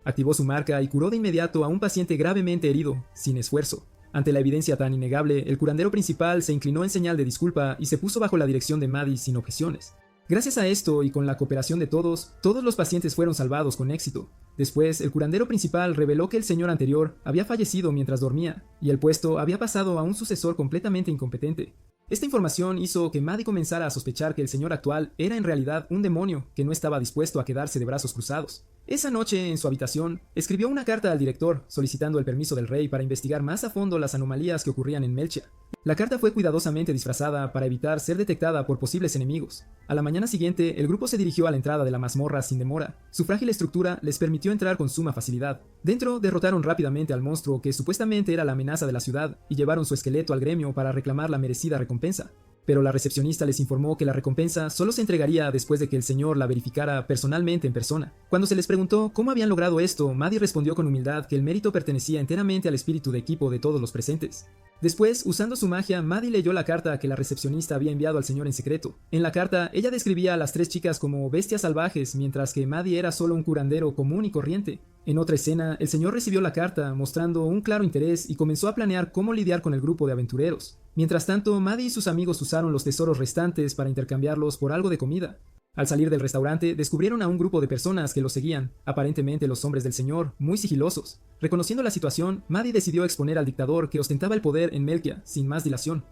Activó su marca y curó de inmediato a un paciente gravemente herido, sin esfuerzo. Ante la evidencia tan innegable, el curandero principal se inclinó en señal de disculpa y se puso bajo la dirección de Maddie sin objeciones. Gracias a esto y con la cooperación de todos los pacientes fueron salvados con éxito. Después, el curandero principal reveló que el señor anterior había fallecido mientras dormía, y el puesto había pasado a un sucesor completamente incompetente. Esta información hizo que Maddie comenzara a sospechar que el señor actual era en realidad un demonio que no estaba dispuesto a quedarse de brazos cruzados. Esa noche, en su habitación, escribió una carta al director solicitando el permiso del rey para investigar más a fondo las anomalías que ocurrían en Melchia. La carta fue cuidadosamente disfrazada para evitar ser detectada por posibles enemigos. A la mañana siguiente, el grupo se dirigió a la entrada de la mazmorra sin demora. Su frágil estructura les permitió entrar con suma facilidad. Dentro, derrotaron rápidamente al monstruo que supuestamente era la amenaza de la ciudad y llevaron su esqueleto al gremio para reclamar la merecida recompensa. Pero la recepcionista les informó que la recompensa solo se entregaría después de que el señor la verificara personalmente en persona. Cuando se les preguntó cómo habían logrado esto, Maddie respondió con humildad que el mérito pertenecía enteramente al espíritu de equipo de todos los presentes. Después, usando su magia, Maddie leyó la carta que la recepcionista había enviado al señor en secreto. En la carta, ella describía a las tres chicas como bestias salvajes, mientras que Maddie era solo un curandero común y corriente. En otra escena, el señor recibió la carta, mostrando un claro interés y comenzó a planear cómo lidiar con el grupo de aventureros. Mientras tanto, Maddie y sus amigos usaron los tesoros restantes para intercambiarlos por algo de comida. Al salir del restaurante, descubrieron a un grupo de personas que los seguían, aparentemente los hombres del señor, muy sigilosos. Reconociendo la situación, Maddie decidió exponer al dictador que ostentaba el poder en Melchia, sin más dilación.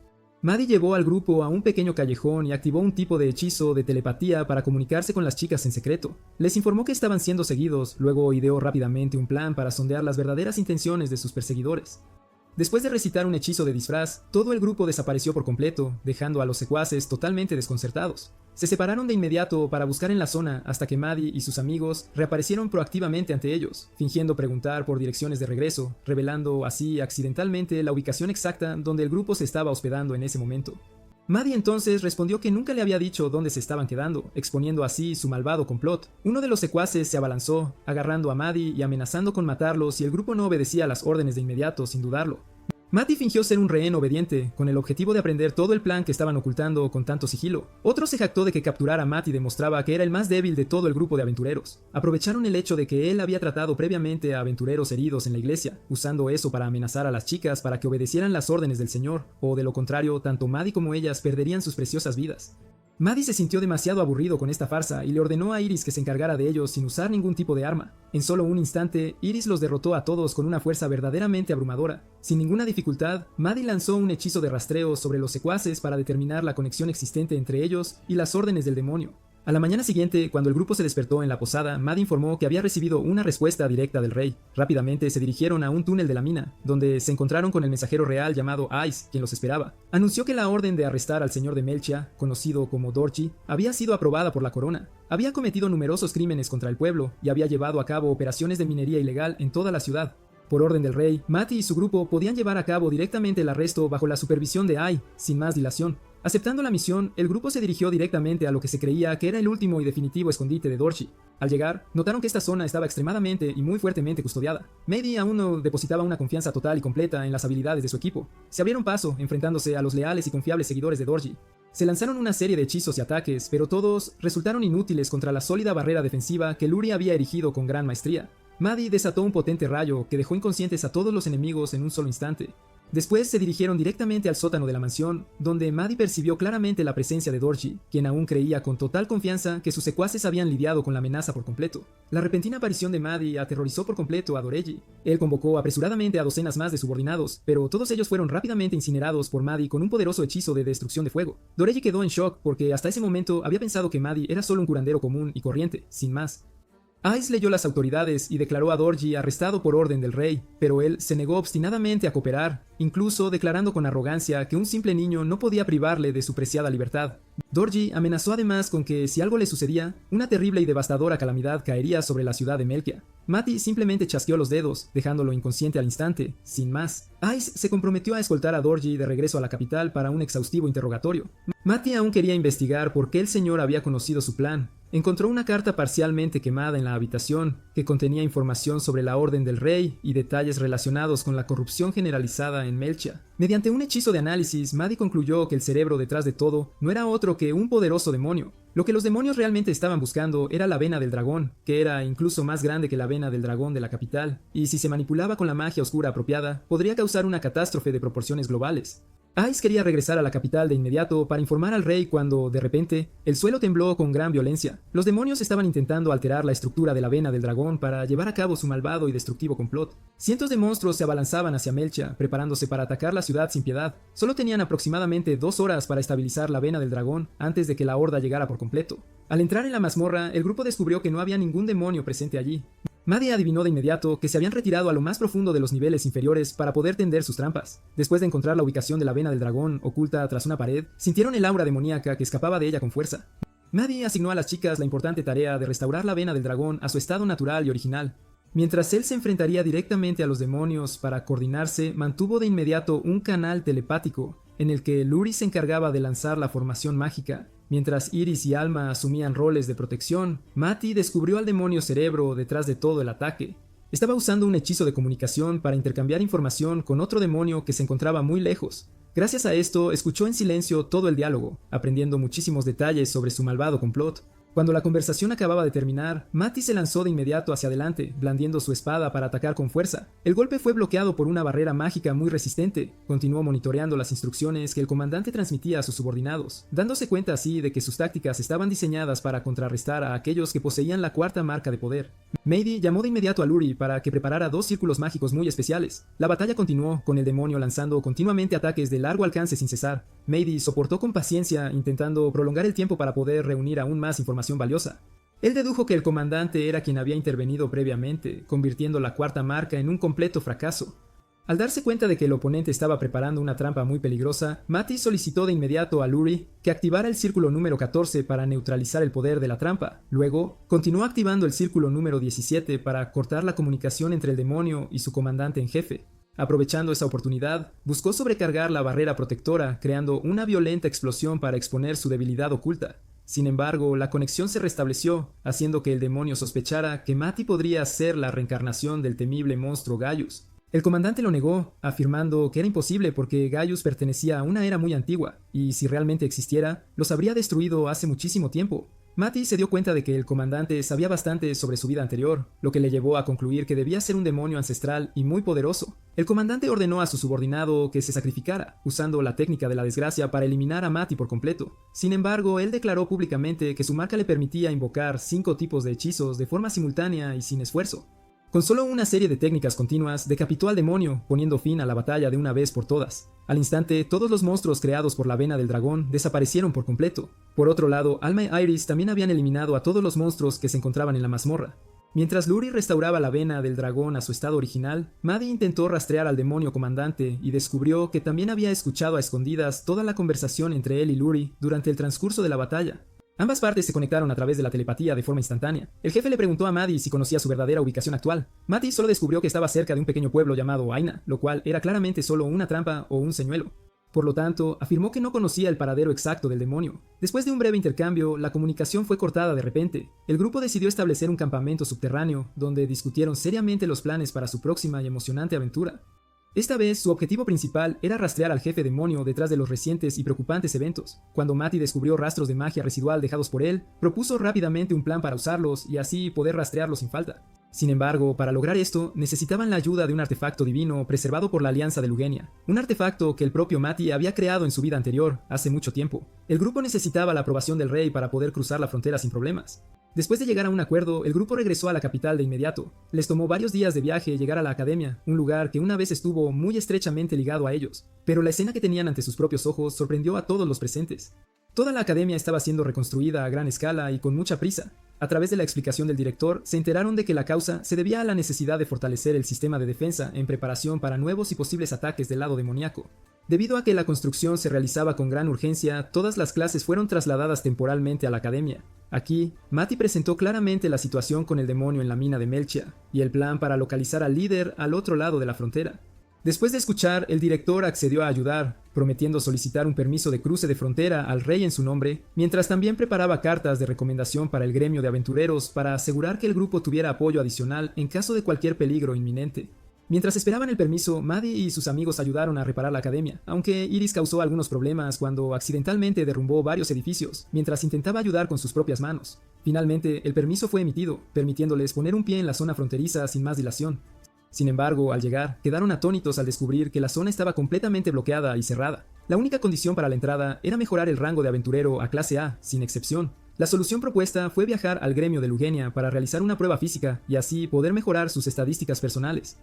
Maddie llevó al grupo a un pequeño callejón y activó un tipo de hechizo de telepatía para comunicarse con las chicas en secreto. Les informó que estaban siendo seguidos, luego ideó rápidamente un plan para sondear las verdaderas intenciones de sus perseguidores. Después de recitar un hechizo de disfraz, todo el grupo desapareció por completo, dejando a los secuaces totalmente desconcertados. Se separaron de inmediato para buscar en la zona hasta que Maddie y sus amigos reaparecieron proactivamente ante ellos, fingiendo preguntar por direcciones de regreso, revelando así accidentalmente la ubicación exacta donde el grupo se estaba hospedando en ese momento. Maddie entonces respondió que nunca le había dicho dónde se estaban quedando, exponiendo así su malvado complot. Uno de los secuaces se abalanzó, agarrando a Maddie y amenazando con matarlo si el grupo no obedecía las órdenes de inmediato, sin dudarlo. Maddie fingió ser un rehén obediente, con el objetivo de aprender todo el plan que estaban ocultando con tanto sigilo. Otro se jactó de que capturar a Maddie demostraba que era el más débil de todo el grupo de aventureros. Aprovecharon el hecho de que él había tratado previamente a aventureros heridos en la iglesia, usando eso para amenazar a las chicas para que obedecieran las órdenes del señor, o de lo contrario, tanto Maddie como ellas perderían sus preciosas vidas. Maddie se sintió demasiado aburrido con esta farsa y le ordenó a Iris que se encargara de ellos sin usar ningún tipo de arma. En solo un instante, Iris los derrotó a todos con una fuerza verdaderamente abrumadora. Sin ninguna dificultad, Maddie lanzó un hechizo de rastreo sobre los secuaces para determinar la conexión existente entre ellos y las órdenes del demonio. A la mañana siguiente, cuando el grupo se despertó en la posada, Maddie informó que había recibido una respuesta directa del rey. Rápidamente se dirigieron a un túnel de la mina, donde se encontraron con el mensajero real llamado Ice, quien los esperaba. Anunció que la orden de arrestar al señor de Melchia, conocido como Dorji, había sido aprobada por la corona. Había cometido numerosos crímenes contra el pueblo y había llevado a cabo operaciones de minería ilegal en toda la ciudad. Por orden del rey, Maddie y su grupo podían llevar a cabo directamente el arresto bajo la supervisión de Ai, sin más dilación. Aceptando la misión, el grupo se dirigió directamente a lo que se creía que era el último y definitivo escondite de Dorji. Al llegar, notaron que esta zona estaba extremadamente y muy fuertemente custodiada. Maddie aún no depositaba una confianza total y completa en las habilidades de su equipo. Se abrieron paso, enfrentándose a los leales y confiables seguidores de Dorji. Se lanzaron una serie de hechizos y ataques, pero todos resultaron inútiles contra la sólida barrera defensiva que Luri había erigido con gran maestría. Maddie desató un potente rayo que dejó inconscientes a todos los enemigos en un solo instante. Después se dirigieron directamente al sótano de la mansión, donde Maddie percibió claramente la presencia de Dorji, quien aún creía con total confianza que sus secuaces habían lidiado con la amenaza por completo. La repentina aparición de Maddie aterrorizó por completo a Doreji. Él convocó apresuradamente a docenas más de subordinados, pero todos ellos fueron rápidamente incinerados por Maddie con un poderoso hechizo de destrucción de fuego. Doreji quedó en shock porque hasta ese momento había pensado que Maddie era solo un curandero común y corriente, sin más. Ice leyó las autoridades y declaró a Dorji arrestado por orden del rey, pero él se negó obstinadamente a cooperar, incluso declarando con arrogancia que un simple niño no podía privarle de su preciada libertad. Dorji amenazó además con que si algo le sucedía, una terrible y devastadora calamidad caería sobre la ciudad de Melkia. Matty simplemente chasqueó los dedos, dejándolo inconsciente al instante, sin más. Ice se comprometió a escoltar a Dorji de regreso a la capital para un exhaustivo interrogatorio. Matty aún quería investigar por qué el señor había conocido su plan. Encontró una carta parcialmente quemada en la habitación, que contenía información sobre la orden del rey y detalles relacionados con la corrupción generalizada en Melkia. Mediante un hechizo de análisis, Maddie concluyó que el cerebro detrás de todo no era otro que un poderoso demonio. Lo que los demonios realmente estaban buscando era la vena del dragón, que era incluso más grande que la vena del dragón de la capital, y si se manipulaba con la magia oscura apropiada, podría causar una catástrofe de proporciones globales. Ice quería regresar a la capital de inmediato para informar al rey cuando, de repente, el suelo tembló con gran violencia. Los demonios estaban intentando alterar la estructura de la vena del dragón para llevar a cabo su malvado y destructivo complot. Cientos de monstruos se abalanzaban hacia Melkia, preparándose para atacar la ciudad sin piedad. Solo tenían aproximadamente 2 horas para estabilizar la vena del dragón antes de que la horda llegara por completo. Al entrar en la mazmorra, el grupo descubrió que no había ningún demonio presente allí. Maddie adivinó de inmediato que se habían retirado a lo más profundo de los niveles inferiores para poder tender sus trampas. Después de encontrar la ubicación de la vena del dragón oculta tras una pared, sintieron el aura demoníaca que escapaba de ella con fuerza. Maddie asignó a las chicas la importante tarea de restaurar la vena del dragón a su estado natural y original. Mientras él se enfrentaría directamente a los demonios para coordinarse, mantuvo de inmediato un canal telepático en el que Luri se encargaba de lanzar la formación mágica. Mientras Iris y Alma asumían roles de protección, Matty descubrió al demonio cerebro detrás de todo el ataque. Estaba usando un hechizo de comunicación para intercambiar información con otro demonio que se encontraba muy lejos. Gracias a esto, escuchó en silencio todo el diálogo, aprendiendo muchísimos detalles sobre su malvado complot. Cuando la conversación acababa de terminar, Matty se lanzó de inmediato hacia adelante, blandiendo su espada para atacar con fuerza. El golpe fue bloqueado por una barrera mágica muy resistente. Continuó monitoreando las instrucciones que el comandante transmitía a sus subordinados, dándose cuenta así de que sus tácticas estaban diseñadas para contrarrestar a aquellos que poseían la cuarta marca de poder. Maddie llamó de inmediato a Luri para que preparara 2 círculos mágicos muy especiales. La batalla continuó, con el demonio lanzando continuamente ataques de largo alcance sin cesar. Maddie soportó con paciencia, intentando prolongar el tiempo para poder reunir aún más información valiosa. Él dedujo que el comandante era quien había intervenido previamente, convirtiendo la cuarta marca en un completo fracaso. Al darse cuenta de que el oponente estaba preparando una trampa muy peligrosa, Matty solicitó de inmediato a Luri que activara el círculo número 14 para neutralizar el poder de la trampa. Luego, continuó activando el círculo número 17 para cortar la comunicación entre el demonio y su comandante en jefe. Aprovechando esa oportunidad, buscó sobrecargar la barrera protectora, creando una violenta explosión para exponer su debilidad oculta. Sin embargo, la conexión se restableció, haciendo que el demonio sospechara que Matty podría ser la reencarnación del temible monstruo Gaius. El comandante lo negó, afirmando que era imposible porque Gaius pertenecía a una era muy antigua, y si realmente existiera, los habría destruido hace muchísimo tiempo. Matty se dio cuenta de que el comandante sabía bastante sobre su vida anterior, lo que le llevó a concluir que debía ser un demonio ancestral y muy poderoso. El comandante ordenó a su subordinado que se sacrificara, usando la técnica de la desgracia para eliminar a Matty por completo. Sin embargo, él declaró públicamente que su marca le permitía invocar 5 tipos de hechizos de forma simultánea y sin esfuerzo. Con solo una serie de técnicas continuas, decapitó al demonio, poniendo fin a la batalla de una vez por todas. Al instante, todos los monstruos creados por la vena del dragón desaparecieron por completo. Por otro lado, Alma y Iris también habían eliminado a todos los monstruos que se encontraban en la mazmorra. Mientras Luri restauraba la vena del dragón a su estado original, Maddie intentó rastrear al demonio comandante y descubrió que también había escuchado a escondidas toda la conversación entre él y Luri durante el transcurso de la batalla. Ambas partes se conectaron a través de la telepatía de forma instantánea. El jefe le preguntó a Maddie si conocía su verdadera ubicación actual. Maddie solo descubrió que estaba cerca de un pequeño pueblo llamado Aina, lo cual era claramente solo una trampa o un señuelo. Por lo tanto, afirmó que no conocía el paradero exacto del demonio. Después de un breve intercambio, la comunicación fue cortada de repente. El grupo decidió establecer un campamento subterráneo, donde discutieron seriamente los planes para su próxima y emocionante aventura. Esta vez, su objetivo principal era rastrear al jefe demonio detrás de los recientes y preocupantes eventos. Cuando Matty descubrió rastros de magia residual dejados por él, propuso rápidamente un plan para usarlos y así poder rastrearlos sin falta. Sin embargo, para lograr esto, necesitaban la ayuda de un artefacto divino preservado por la Alianza de Lugenia, un artefacto que el propio Mati había creado en su vida anterior, hace mucho tiempo. El grupo necesitaba la aprobación del rey para poder cruzar la frontera sin problemas. Después de llegar a un acuerdo, el grupo regresó a la capital de inmediato. Les tomó varios días de viaje llegar a la academia, un lugar que una vez estuvo muy estrechamente ligado a ellos, pero la escena que tenían ante sus propios ojos sorprendió a todos los presentes. Toda la academia estaba siendo reconstruida a gran escala y con mucha prisa. A través de la explicación del director, se enteraron de que la causa se debía a la necesidad de fortalecer el sistema de defensa en preparación para nuevos y posibles ataques del lado demoníaco. Debido a que la construcción se realizaba con gran urgencia, todas las clases fueron trasladadas temporalmente a la academia. Aquí, Mati presentó claramente la situación con el demonio en la mina de Melchia, y el plan para localizar al líder al otro lado de la frontera. Después de escuchar, el director accedió a ayudar, prometiendo solicitar un permiso de cruce de frontera al rey en su nombre, mientras también preparaba cartas de recomendación para el gremio de aventureros para asegurar que el grupo tuviera apoyo adicional en caso de cualquier peligro inminente. Mientras esperaban el permiso, Maddie y sus amigos ayudaron a reparar la academia, aunque Iris causó algunos problemas cuando accidentalmente derrumbó varios edificios, mientras intentaba ayudar con sus propias manos. Finalmente, el permiso fue emitido, permitiéndoles poner un pie en la zona fronteriza sin más dilación. Sin embargo, al llegar, quedaron atónitos al descubrir que la zona estaba completamente bloqueada y cerrada. La única condición para la entrada era mejorar el rango de aventurero a clase A, sin excepción. La solución propuesta fue viajar al gremio de Lugenia para realizar una prueba física y así poder mejorar sus estadísticas personales.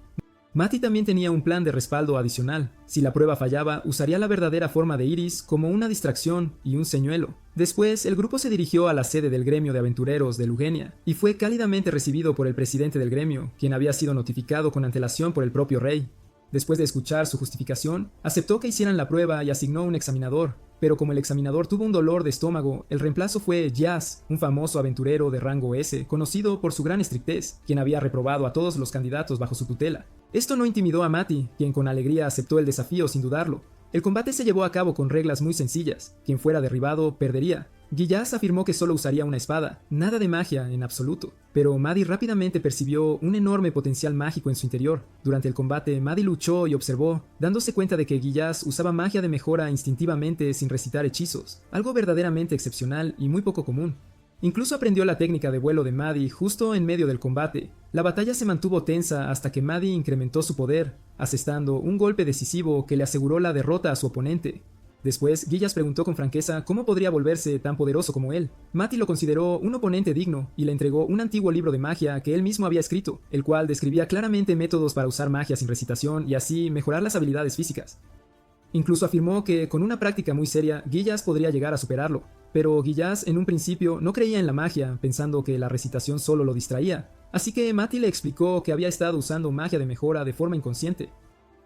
Mati también tenía un plan de respaldo adicional. Si la prueba fallaba, usaría la verdadera forma de Iris como una distracción y un señuelo. Después, el grupo se dirigió a la sede del gremio de aventureros de Lugenia y fue cálidamente recibido por el presidente del gremio, quien había sido notificado con antelación por el propio rey. Después de escuchar su justificación, aceptó que hicieran la prueba y asignó un examinador, pero como el examinador tuvo un dolor de estómago, el reemplazo fue Jazz, un famoso aventurero de rango S, conocido por su gran estrictez, quien había reprobado a todos los candidatos bajo su tutela. Esto no intimidó a Mati, quien con alegría aceptó el desafío sin dudarlo. El combate se llevó a cabo con reglas muy sencillas. Quien fuera derribado perdería. Giyaz afirmó que solo usaría una espada, nada de magia en absoluto. Pero Maddie rápidamente percibió un enorme potencial mágico en su interior. Durante el combate, Maddie luchó y observó, dándose cuenta de que Giyaz usaba magia de mejora instintivamente sin recitar hechizos, algo verdaderamente excepcional y muy poco común. Incluso aprendió la técnica de vuelo de Maddie justo en medio del combate. La batalla se mantuvo tensa hasta que Maddie incrementó su poder, asestando un golpe decisivo que le aseguró la derrota a su oponente. Después, Giyaz preguntó con franqueza cómo podría volverse tan poderoso como él. Mati lo consideró un oponente digno y le entregó un antiguo libro de magia que él mismo había escrito, el cual describía claramente métodos para usar magia sin recitación y así mejorar las habilidades físicas. Incluso afirmó que con una práctica muy seria, Giyaz podría llegar a superarlo. Pero Giyaz en un principio no creía en la magia, pensando que la recitación solo lo distraía. Así que Mati le explicó que había estado usando magia de mejora de forma inconsciente.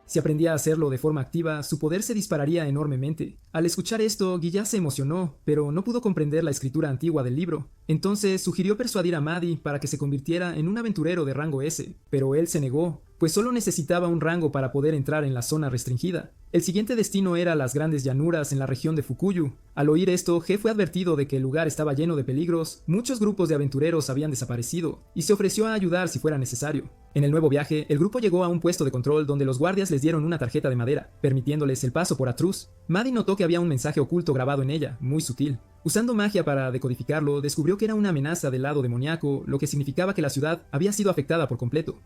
Si aprendía a hacerlo de forma activa, su poder se dispararía enormemente. Al escuchar esto, Giyaz se emocionó, pero no pudo comprender la escritura antigua del libro. Entonces sugirió persuadir a Maddie para que se convirtiera en un aventurero de rango S, pero él se negó, pues solo necesitaba un rango para poder entrar en la zona restringida. El siguiente destino era las grandes llanuras en la región de Fukuyu. Al oír esto, He fue advertido de que el lugar estaba lleno de peligros, muchos grupos de aventureros habían desaparecido, y se ofreció a ayudar si fuera necesario. En el nuevo viaje, el grupo llegó a un puesto de control donde los guardias les dieron una tarjeta de madera, permitiéndoles el paso por Atruz. Maddie notó que había un mensaje oculto grabado en ella, muy sutil. Usando magia para decodificarlo, descubrió que era una amenaza del lado demoníaco, lo que significaba que la ciudad había sido afectada por completo.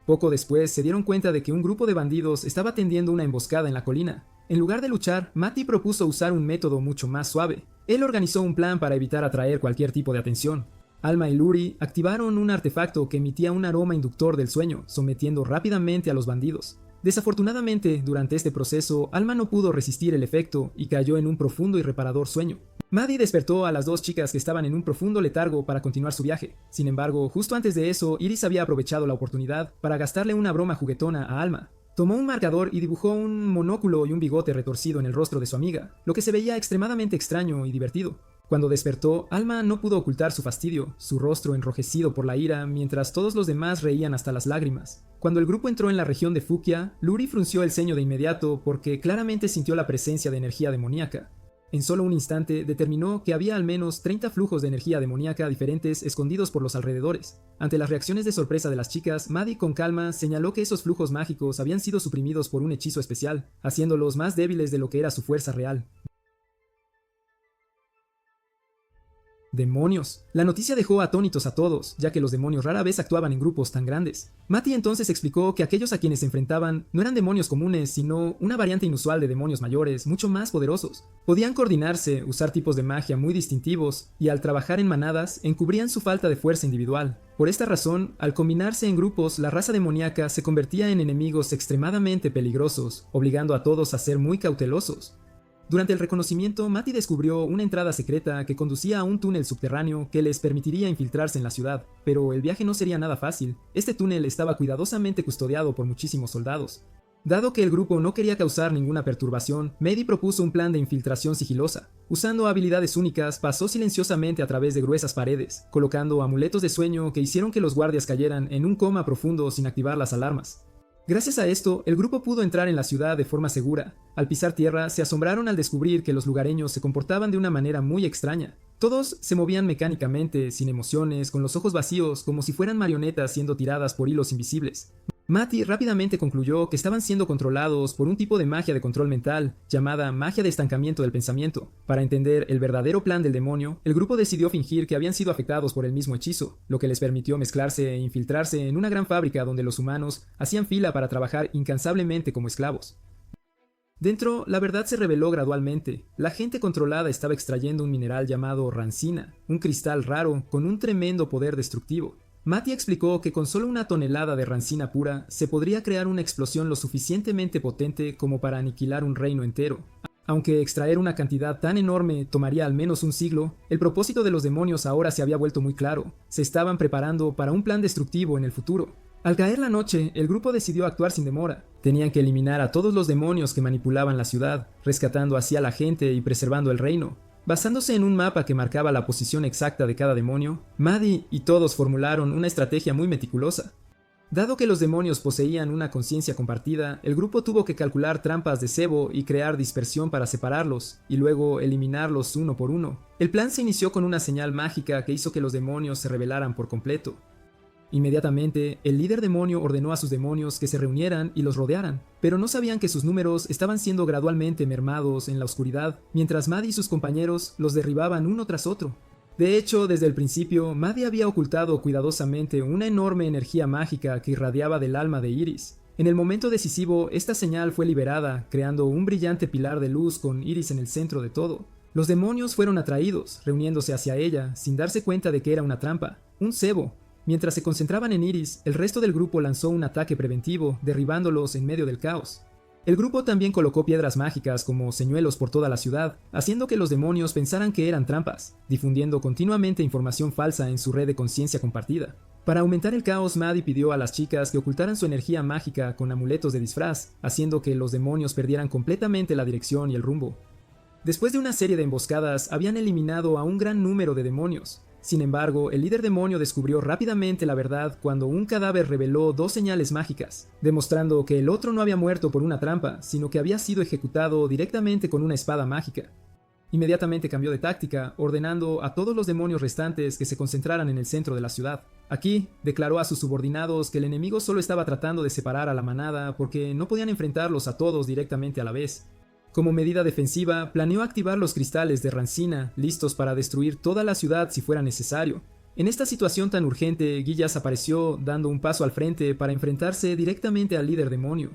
Poco después se dieron cuenta de que un grupo de bandidos estaba tendiendo una emboscada en la colina. En lugar de luchar, Mati propuso usar un método mucho más suave. Él organizó un plan para evitar atraer cualquier tipo de atención. Alma y Luri activaron un artefacto que emitía un aroma inductor del sueño, sometiendo rápidamente a los bandidos. Desafortunadamente, durante este proceso, Alma no pudo resistir el efecto y cayó en un profundo y reparador sueño. Maddie despertó a las dos chicas que estaban en un profundo letargo para continuar su viaje. Sin embargo, justo antes de eso, Iris había aprovechado la oportunidad para gastarle una broma juguetona a Alma. Tomó un marcador y dibujó un monóculo y un bigote retorcido en el rostro de su amiga, lo que se veía extremadamente extraño y divertido. Cuando despertó, Alma no pudo ocultar su fastidio, su rostro enrojecido por la ira, mientras todos los demás reían hasta las lágrimas. Cuando el grupo entró en la región de Fukia, Luri frunció el ceño de inmediato porque claramente sintió la presencia de energía demoníaca. En solo un instante determinó que había al menos 30 flujos de energía demoníaca diferentes escondidos por los alrededores. Ante las reacciones de sorpresa de las chicas, Maddie con calma señaló que esos flujos mágicos habían sido suprimidos por un hechizo especial, haciéndolos más débiles de lo que era su fuerza real. ¡Demonios! La noticia dejó atónitos a todos, ya que los demonios rara vez actuaban en grupos tan grandes. Matty entonces explicó que aquellos a quienes se enfrentaban no eran demonios comunes, sino una variante inusual de demonios mayores, mucho más poderosos. Podían coordinarse, usar tipos de magia muy distintivos, y al trabajar en manadas, encubrían su falta de fuerza individual. Por esta razón, al combinarse en grupos, la raza demoníaca se convertía en enemigos extremadamente peligrosos, obligando a todos a ser muy cautelosos. Durante el reconocimiento, Matty descubrió una entrada secreta que conducía a un túnel subterráneo que les permitiría infiltrarse en la ciudad, pero el viaje no sería nada fácil. Este túnel estaba cuidadosamente custodiado por muchísimos soldados. Dado que el grupo no quería causar ninguna perturbación, Matty propuso un plan de infiltración sigilosa. Usando habilidades únicas, pasó silenciosamente a través de gruesas paredes, colocando amuletos de sueño que hicieron que los guardias cayeran en un coma profundo sin activar las alarmas. Gracias a esto, el grupo pudo entrar en la ciudad de forma segura. Al pisar tierra, se asombraron al descubrir que los lugareños se comportaban de una manera muy extraña. Todos se movían mecánicamente, sin emociones, con los ojos vacíos, como si fueran marionetas siendo tiradas por hilos invisibles. Matty rápidamente concluyó que estaban siendo controlados por un tipo de magia de control mental, llamada magia de estancamiento del pensamiento. Para entender el verdadero plan del demonio, el grupo decidió fingir que habían sido afectados por el mismo hechizo, lo que les permitió mezclarse e infiltrarse en una gran fábrica donde los humanos hacían fila para trabajar incansablemente como esclavos. Dentro, la verdad se reveló gradualmente. La gente controlada estaba extrayendo un mineral llamado rancina, un cristal raro con un tremendo poder destructivo. Matty explicó que con solo una tonelada de rancina pura se podría crear una explosión lo suficientemente potente como para aniquilar un reino entero. Aunque extraer una cantidad tan enorme tomaría al menos un siglo, el propósito de los demonios ahora se había vuelto muy claro. Se estaban preparando para un plan destructivo en el futuro. Al caer la noche, el grupo decidió actuar sin demora. Tenían que eliminar a todos los demonios que manipulaban la ciudad, rescatando así a la gente y preservando el reino. Basándose en un mapa que marcaba la posición exacta de cada demonio, Matty y todos formularon una estrategia muy meticulosa. Dado que los demonios poseían una conciencia compartida, el grupo tuvo que calcular trampas de cebo y crear dispersión para separarlos, y luego eliminarlos uno por uno. El plan se inició con una señal mágica que hizo que los demonios se rebelaran por completo. Inmediatamente, el líder demonio ordenó a sus demonios que se reunieran y los rodearan, pero no sabían que sus números estaban siendo gradualmente mermados en la oscuridad, mientras Matty y sus compañeros los derribaban uno tras otro. De hecho, desde el principio, Matty había ocultado cuidadosamente una enorme energía mágica que irradiaba del alma de Iris. En el momento decisivo, esta señal fue liberada, creando un brillante pilar de luz con Iris en el centro de todo. Los demonios fueron atraídos, reuniéndose hacia ella, sin darse cuenta de que era una trampa, un cebo. Mientras se concentraban en Iris, el resto del grupo lanzó un ataque preventivo, derribándolos en medio del caos. El grupo también colocó piedras mágicas como señuelos por toda la ciudad, haciendo que los demonios pensaran que eran trampas, difundiendo continuamente información falsa en su red de conciencia compartida. Para aumentar el caos, Matty pidió a las chicas que ocultaran su energía mágica con amuletos de disfraz, haciendo que los demonios perdieran completamente la dirección y el rumbo. Después de una serie de emboscadas, habían eliminado a un gran número de demonios. Sin embargo, el líder demonio descubrió rápidamente la verdad cuando un cadáver reveló dos señales mágicas, demostrando que el otro no había muerto por una trampa, sino que había sido ejecutado directamente con una espada mágica. Inmediatamente cambió de táctica, ordenando a todos los demonios restantes que se concentraran en el centro de la ciudad. Aquí, declaró a sus subordinados que el enemigo solo estaba tratando de separar a la manada porque no podían enfrentarlos a todos directamente a la vez. Como medida defensiva, planeó activar los cristales de rancina, listos para destruir toda la ciudad si fuera necesario. En esta situación tan urgente, Gillas apareció, dando un paso al frente para enfrentarse directamente al líder demonio.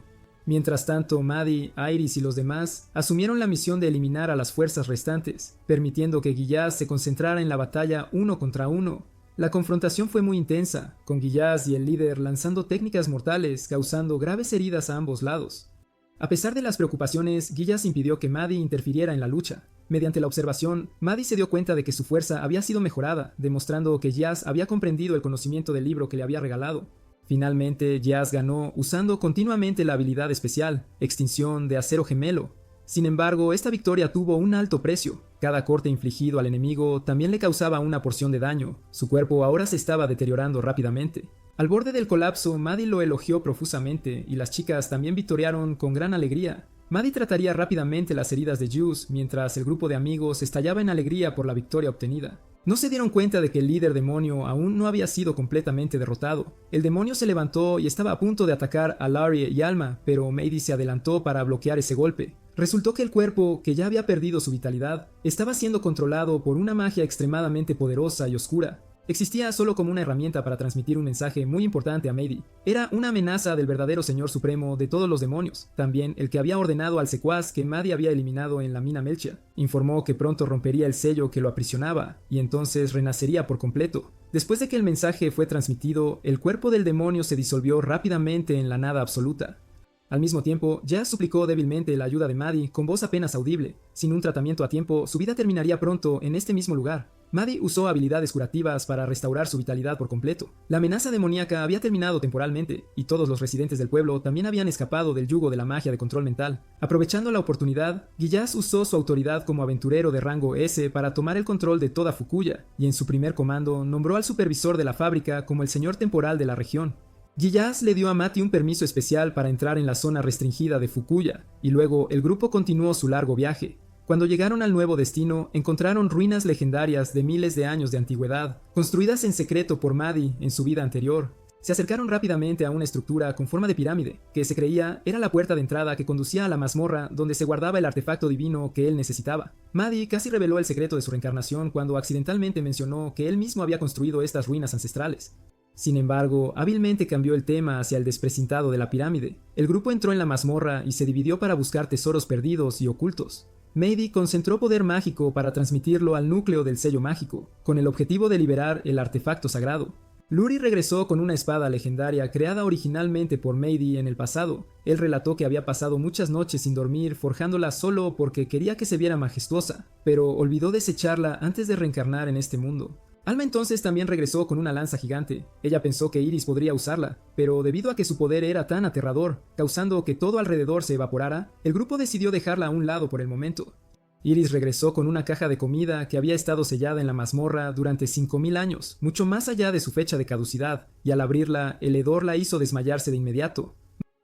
Mientras tanto, Matty, Iris y los demás asumieron la misión de eliminar a las fuerzas restantes, permitiendo que Gillas se concentrara en la batalla uno contra uno. La confrontación fue muy intensa, con Gillas y el líder lanzando técnicas mortales, causando graves heridas a ambos lados. A pesar de las preocupaciones, Gillas impidió que Matty interfiriera en la lucha. Mediante la observación, Matty se dio cuenta de que su fuerza había sido mejorada, demostrando que Gillas había comprendido el conocimiento del libro que le había regalado. Finalmente, Gillas ganó usando continuamente la habilidad especial, Extinción de Acero Gemelo. Sin embargo, esta victoria tuvo un alto precio. Cada corte infligido al enemigo también le causaba una porción de daño. Su cuerpo ahora se estaba deteriorando rápidamente. Al borde del colapso, Matty lo elogió profusamente y las chicas también victoriaron con gran alegría. Matty trataría rápidamente las heridas de Juice mientras el grupo de amigos estallaba en alegría por la victoria obtenida. No se dieron cuenta de que el líder demonio aún no había sido completamente derrotado. El demonio se levantó y estaba a punto de atacar a Larry y Alma, pero Maddie se adelantó para bloquear ese golpe. Resultó que el cuerpo, que ya había perdido su vitalidad, estaba siendo controlado por una magia extremadamente poderosa y oscura. Existía solo como una herramienta para transmitir un mensaje muy importante a Maddie. Era una amenaza del verdadero Señor Supremo de todos los demonios, también el que había ordenado al secuaz que Maddie había eliminado en la mina Melchia. Informó que pronto rompería el sello que lo aprisionaba, y entonces renacería por completo. Después de que el mensaje fue transmitido, el cuerpo del demonio se disolvió rápidamente en la nada absoluta. Al mismo tiempo, Jazz suplicó débilmente la ayuda de Maddie con voz apenas audible. Sin un tratamiento a tiempo, su vida terminaría pronto en este mismo lugar. Maddie usó habilidades curativas para restaurar su vitalidad por completo. La amenaza demoníaca había terminado temporalmente, y todos los residentes del pueblo también habían escapado del yugo de la magia de control mental. Aprovechando la oportunidad, Giyaz usó su autoridad como aventurero de rango S para tomar el control de toda Fukuya, y en su primer comando nombró al supervisor de la fábrica como el señor temporal de la región. Giyaz le dio a Mati un permiso especial para entrar en la zona restringida de Fukuya, y luego el grupo continuó su largo viaje. Cuando llegaron al nuevo destino, encontraron ruinas legendarias de miles de años de antigüedad, construidas en secreto por Maddie en su vida anterior. Se acercaron rápidamente a una estructura con forma de pirámide, que se creía era la puerta de entrada que conducía a la mazmorra donde se guardaba el artefacto divino que él necesitaba. Maddie casi reveló el secreto de su reencarnación cuando accidentalmente mencionó que él mismo había construido estas ruinas ancestrales. Sin embargo, hábilmente cambió el tema hacia el desprecintado de la pirámide. El grupo entró en la mazmorra y se dividió para buscar tesoros perdidos y ocultos. Maddie concentró poder mágico para transmitirlo al núcleo del sello mágico, con el objetivo de liberar el artefacto sagrado. Luri regresó con una espada legendaria creada originalmente por Maddie en el pasado. Él relató que había pasado muchas noches sin dormir forjándola solo porque quería que se viera majestuosa, pero olvidó desecharla antes de reencarnar en este mundo. Alma entonces también regresó con una lanza gigante. Ella pensó que Iris podría usarla, pero debido a que su poder era tan aterrador, causando que todo alrededor se evaporara, el grupo decidió dejarla a un lado por el momento. Iris regresó con una caja de comida que había estado sellada en la mazmorra durante 5000 años, mucho más allá de su fecha de caducidad, y al abrirla, el hedor la hizo desmayarse de inmediato.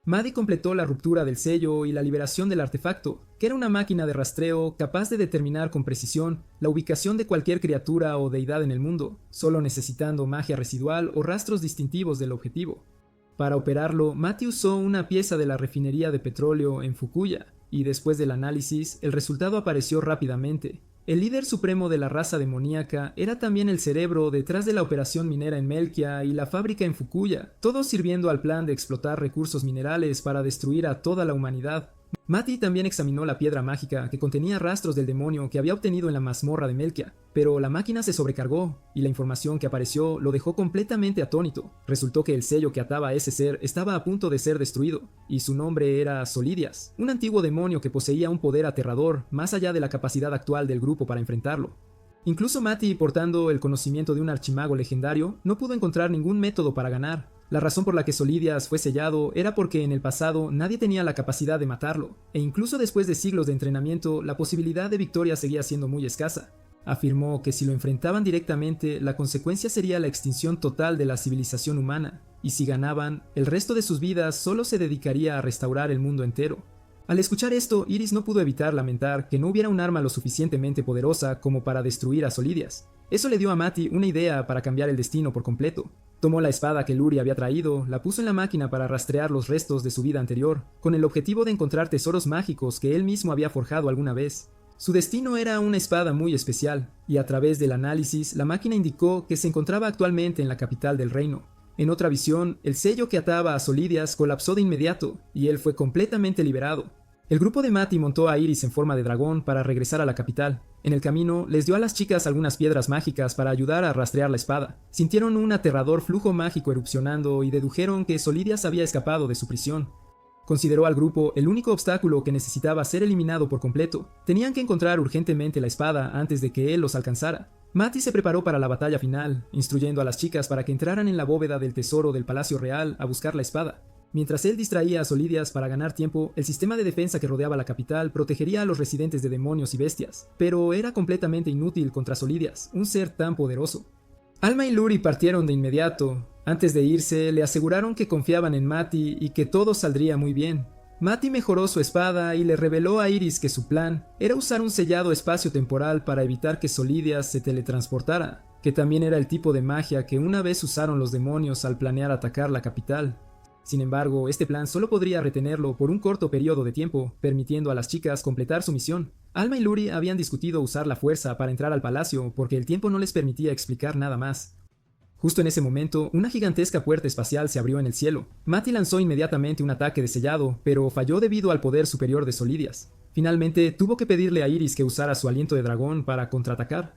Maddie completó la ruptura del sello y la liberación del artefacto, que era una máquina de rastreo capaz de determinar con precisión la ubicación de cualquier criatura o deidad en el mundo, solo necesitando magia residual o rastros distintivos del objetivo. Para operarlo, Maddie usó una pieza de la refinería de petróleo en Fukuya, y después del análisis, el resultado apareció rápidamente. El líder supremo de la raza demoníaca era también el cerebro detrás de la operación minera en Melchia y la fábrica en Fukuya, todo sirviendo al plan de explotar recursos minerales para destruir a toda la humanidad. Maddie también examinó la piedra mágica que contenía rastros del demonio que había obtenido en la mazmorra de Melchia, pero la máquina se sobrecargó y la información que apareció lo dejó completamente atónito. Resultó que el sello que ataba a ese ser estaba a punto de ser destruido, y su nombre era Solidias, un antiguo demonio que poseía un poder aterrador más allá de la capacidad actual del grupo para enfrentarlo. Incluso Maddie, portando el conocimiento de un archimago legendario, no pudo encontrar ningún método para ganar. La razón por la que Solidias fue sellado era porque en el pasado nadie tenía la capacidad de matarlo, e incluso después de siglos de entrenamiento, la posibilidad de victoria seguía siendo muy escasa. Afirmó que si lo enfrentaban directamente, la consecuencia sería la extinción total de la civilización humana, y si ganaban, el resto de sus vidas solo se dedicaría a restaurar el mundo entero. Al escuchar esto, Iris no pudo evitar lamentar que no hubiera un arma lo suficientemente poderosa como para destruir a Solidias. Eso le dio a Maddie una idea para cambiar el destino por completo. Tomó la espada que Luri había traído, la puso en la máquina para rastrear los restos de su vida anterior, con el objetivo de encontrar tesoros mágicos que él mismo había forjado alguna vez. Su destino era una espada muy especial, y a través del análisis, la máquina indicó que se encontraba actualmente en la capital del reino. En otra visión, el sello que ataba a Solidias colapsó de inmediato, y él fue completamente liberado. El grupo de Maddie montó a Iris en forma de dragón para regresar a la capital. En el camino, les dio a las chicas algunas piedras mágicas para ayudar a rastrear la espada. Sintieron un aterrador flujo mágico erupcionando y dedujeron que Solidias había escapado de su prisión. Consideró al grupo el único obstáculo que necesitaba ser eliminado por completo. Tenían que encontrar urgentemente la espada antes de que él los alcanzara. Maddie se preparó para la batalla final, instruyendo a las chicas para que entraran en la bóveda del tesoro del Palacio Real a buscar la espada. Mientras él distraía a Solidias para ganar tiempo, el sistema de defensa que rodeaba la capital protegería a los residentes de demonios y bestias, pero era completamente inútil contra Solidias, un ser tan poderoso. Alma y Luri partieron de inmediato. Antes de irse, le aseguraron que confiaban en Maddie y que todo saldría muy bien. Mati mejoró su espada y le reveló a Iris que su plan era usar un sellado espacio-temporal para evitar que Solidias se teletransportara, que también era el tipo de magia que una vez usaron los demonios al planear atacar la capital. Sin embargo, este plan solo podría retenerlo por un corto periodo de tiempo, permitiendo a las chicas completar su misión. Alma y Luri habían discutido usar la fuerza para entrar al palacio porque el tiempo no les permitía explicar nada más. Justo en ese momento, una gigantesca puerta espacial se abrió en el cielo. Mati lanzó inmediatamente un ataque de sellado, pero falló debido al poder superior de Solidias. Finalmente, tuvo que pedirle a Iris que usara su aliento de dragón para contraatacar.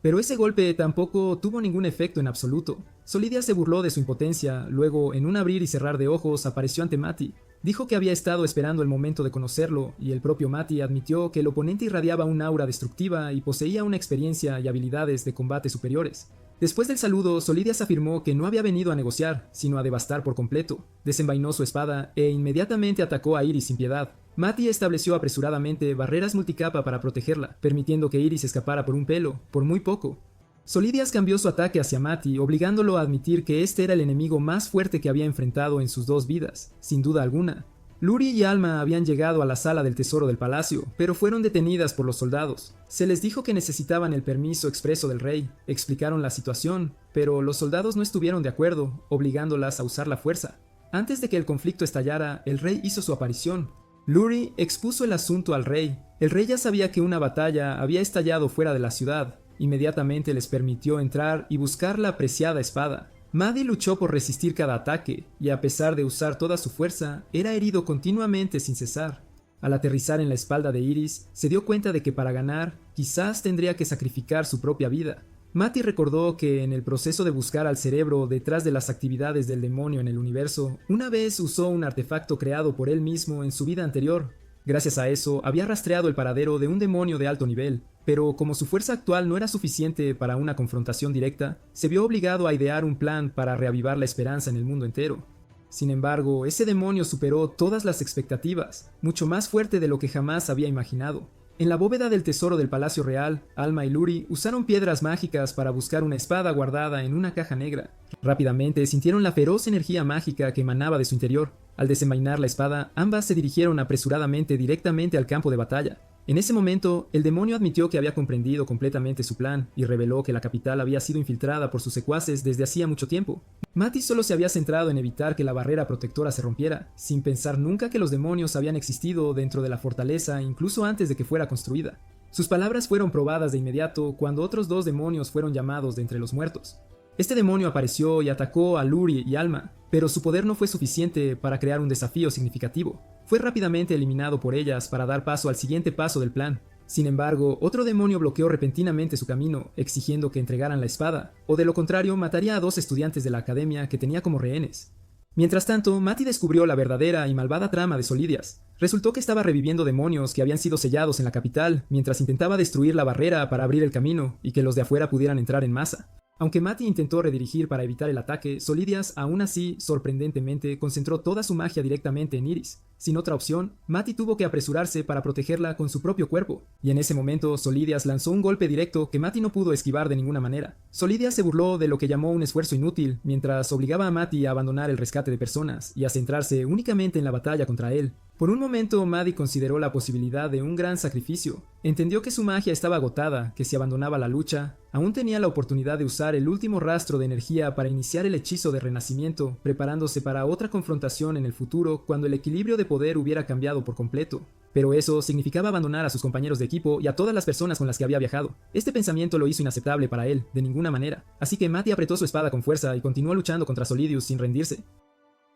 Pero ese golpe tampoco tuvo ningún efecto en absoluto. Solidias se burló de su impotencia, luego, en un abrir y cerrar de ojos, apareció ante Mati. Dijo que había estado esperando el momento de conocerlo, y el propio Mati admitió que el oponente irradiaba un aura destructiva y poseía una experiencia y habilidades de combate superiores. Después del saludo, Solidias afirmó que no había venido a negociar, sino a devastar por completo. Desenvainó su espada e inmediatamente atacó a Iris sin piedad. Mati estableció apresuradamente barreras multicapa para protegerla, permitiendo que Iris escapara por un pelo, por muy poco. Solidias cambió su ataque hacia Mati, obligándolo a admitir que este era el enemigo más fuerte que había enfrentado en sus 2 vidas, sin duda alguna. Luri y Alma habían llegado a la sala del tesoro del palacio, pero fueron detenidas por los soldados. Se les dijo que necesitaban el permiso expreso del rey, explicaron la situación, pero los soldados no estuvieron de acuerdo, obligándolas a usar la fuerza. Antes de que el conflicto estallara, el rey hizo su aparición. Luri expuso el asunto al rey. El rey ya sabía que una batalla había estallado fuera de la ciudad. Inmediatamente les permitió entrar y buscar la apreciada espada. Madi luchó por resistir cada ataque, y a pesar de usar toda su fuerza, era herido continuamente sin cesar. Al aterrizar en la espalda de Iris, se dio cuenta de que para ganar, quizás tendría que sacrificar su propia vida. Mati recordó que en el proceso de buscar al cerebro detrás de las actividades del demonio en el universo, una vez usó un artefacto creado por él mismo en su vida anterior. Gracias a eso, había rastreado el paradero de un demonio de alto nivel, pero como su fuerza actual no era suficiente para una confrontación directa, se vio obligado a idear un plan para reavivar la esperanza en el mundo entero. Sin embargo, ese demonio superó todas las expectativas, mucho más fuerte de lo que jamás había imaginado. En la bóveda del tesoro del Palacio Real, Alma y Luri usaron piedras mágicas para buscar una espada guardada en una caja negra. Rápidamente sintieron la feroz energía mágica que emanaba de su interior. Al desenvainar la espada, ambas se dirigieron apresuradamente directamente al campo de batalla. En ese momento, el demonio admitió que había comprendido completamente su plan y reveló que la capital había sido infiltrada por sus secuaces desde hacía mucho tiempo. Mati solo se había centrado en evitar que la barrera protectora se rompiera, sin pensar nunca que los demonios habían existido dentro de la fortaleza incluso antes de que fuera construida. Sus palabras fueron probadas de inmediato cuando otros 2 demonios fueron llamados de entre los muertos. Este demonio apareció y atacó a Luri y Alma, pero su poder no fue suficiente para crear un desafío significativo. Fue rápidamente eliminado por ellas para dar paso al siguiente paso del plan. Sin embargo, otro demonio bloqueó repentinamente su camino, exigiendo que entregaran la espada, o de lo contrario mataría a 2 estudiantes de la academia que tenía como rehenes. Mientras tanto, Mati descubrió la verdadera y malvada trama de Solidias. Resultó que estaba reviviendo demonios que habían sido sellados en la capital mientras intentaba destruir la barrera para abrir el camino y que los de afuera pudieran entrar en masa. Aunque Mati intentó redirigir para evitar el ataque, Solidias, aún así, sorprendentemente, concentró toda su magia directamente en Iris. Sin otra opción, Mati tuvo que apresurarse para protegerla con su propio cuerpo, y en ese momento Solidias lanzó un golpe directo que Mati no pudo esquivar de ninguna manera. Solidias se burló de lo que llamó un esfuerzo inútil, mientras obligaba a Mati a abandonar el rescate de personas y a centrarse únicamente en la batalla contra él. Por un momento, Madi consideró la posibilidad de un gran sacrificio. Entendió que su magia estaba agotada, que si abandonaba la lucha, aún tenía la oportunidad de usar el último rastro de energía para iniciar el hechizo de renacimiento, preparándose para otra confrontación en el futuro cuando el equilibrio de poder hubiera cambiado por completo. Pero eso significaba abandonar a sus compañeros de equipo y a todas las personas con las que había viajado. Este pensamiento lo hizo inaceptable para él, de ninguna manera. Así que Mati apretó su espada con fuerza y continuó luchando contra Solidius sin rendirse.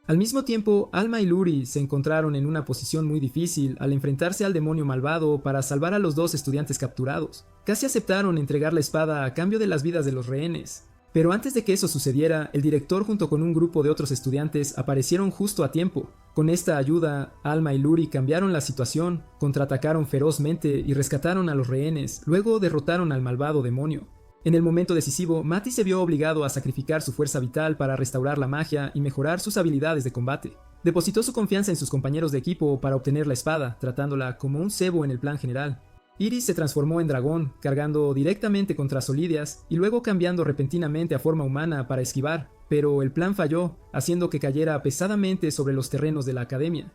Al mismo tiempo, Alma y Luri se encontraron en una posición muy difícil al enfrentarse al demonio malvado para salvar a los 2 estudiantes capturados. Casi aceptaron entregar la espada a cambio de las vidas de los rehenes. Pero antes de que eso sucediera, el director junto con un grupo de otros estudiantes aparecieron justo a tiempo. Con esta ayuda, Alma y Luri cambiaron la situación, contraatacaron ferozmente y rescataron a los rehenes, luego derrotaron al malvado demonio. En el momento decisivo, Mati se vio obligado a sacrificar su fuerza vital para restaurar la magia y mejorar sus habilidades de combate. Depositó su confianza en sus compañeros de equipo para obtener la espada, tratándola como un cebo en el plan general. Iris se transformó en dragón, cargando directamente contra Solidias y luego cambiando repentinamente a forma humana para esquivar, pero el plan falló, haciendo que cayera pesadamente sobre los terrenos de la academia.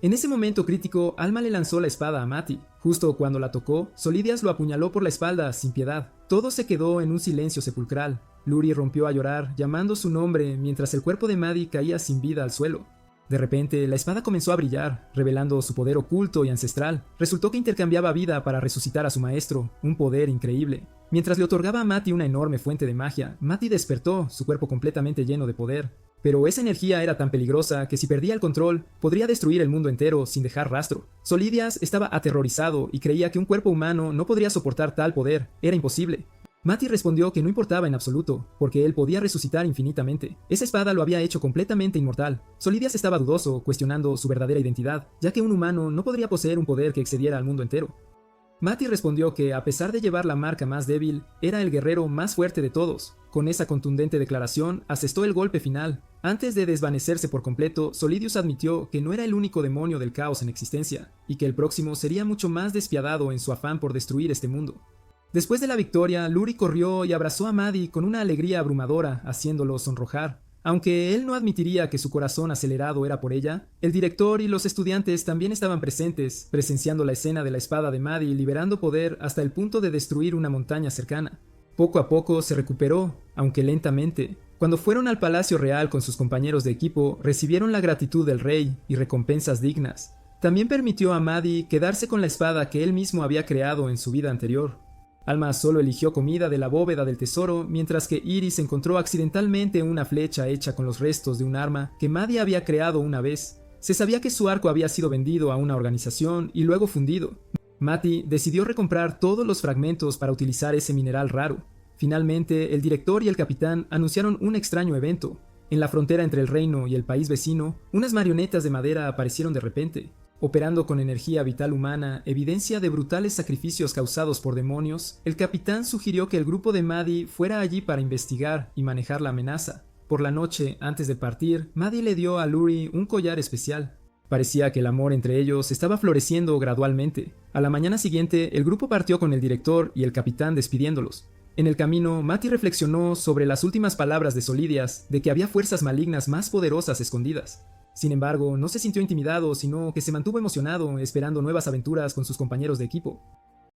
En ese momento crítico, Alma le lanzó la espada a Mati. Justo cuando la tocó, Solidias lo apuñaló por la espalda sin piedad. Todo se quedó en un silencio sepulcral. Luri rompió a llorar, llamando su nombre, mientras el cuerpo de Maddie caía sin vida al suelo. De repente, la espada comenzó a brillar, revelando su poder oculto y ancestral. Resultó que intercambiaba vida para resucitar a su maestro, un poder increíble. Mientras le otorgaba a Mati una enorme fuente de magia, Mati despertó, su cuerpo completamente lleno de poder. Pero esa energía era tan peligrosa que si perdía el control, podría destruir el mundo entero sin dejar rastro. Solidias estaba aterrorizado y creía que un cuerpo humano no podría soportar tal poder, era imposible. Mati respondió que no importaba en absoluto, porque él podía resucitar infinitamente. Esa espada lo había hecho completamente inmortal. Solidias estaba dudoso, cuestionando su verdadera identidad, ya que un humano no podría poseer un poder que excediera al mundo entero. Mati respondió que, a pesar de llevar la marca más débil, era el guerrero más fuerte de todos. Con esa contundente declaración, asestó el golpe final. Antes de desvanecerse por completo, Solidius admitió que no era el único demonio del caos en existencia, y que el próximo sería mucho más despiadado en su afán por destruir este mundo. Después de la victoria, Luri corrió y abrazó a Maddie con una alegría abrumadora, haciéndolo sonrojar. Aunque él no admitiría que su corazón acelerado era por ella, el director y los estudiantes también estaban presentes, presenciando la escena de la espada de Maddie liberando poder hasta el punto de destruir una montaña cercana. Poco a poco se recuperó, aunque lentamente. Cuando fueron al Palacio Real con sus compañeros de equipo, recibieron la gratitud del rey y recompensas dignas. También permitió a Maddie quedarse con la espada que él mismo había creado en su vida anterior. Alma solo eligió comida de la bóveda del tesoro, mientras que Iris encontró accidentalmente una flecha hecha con los restos de un arma que Maddie había creado una vez. Se sabía que su arco había sido vendido a una organización y luego fundido. Mati decidió recomprar todos los fragmentos para utilizar ese mineral raro. Finalmente, el director y el capitán anunciaron un extraño evento. En la frontera entre el reino y el país vecino, unas marionetas de madera aparecieron de repente. Operando con energía vital humana, evidencia de brutales sacrificios causados por demonios, el capitán sugirió que el grupo de Maddie fuera allí para investigar y manejar la amenaza. Por la noche, antes de partir, Maddie le dio a Luri un collar especial. Parecía que el amor entre ellos estaba floreciendo gradualmente. A la mañana siguiente, el grupo partió con el director y el capitán despidiéndolos. En el camino, Mati reflexionó sobre las últimas palabras de Solidias, de que había fuerzas malignas más poderosas escondidas. Sin embargo, no se sintió intimidado, sino que se mantuvo emocionado, esperando nuevas aventuras con sus compañeros de equipo.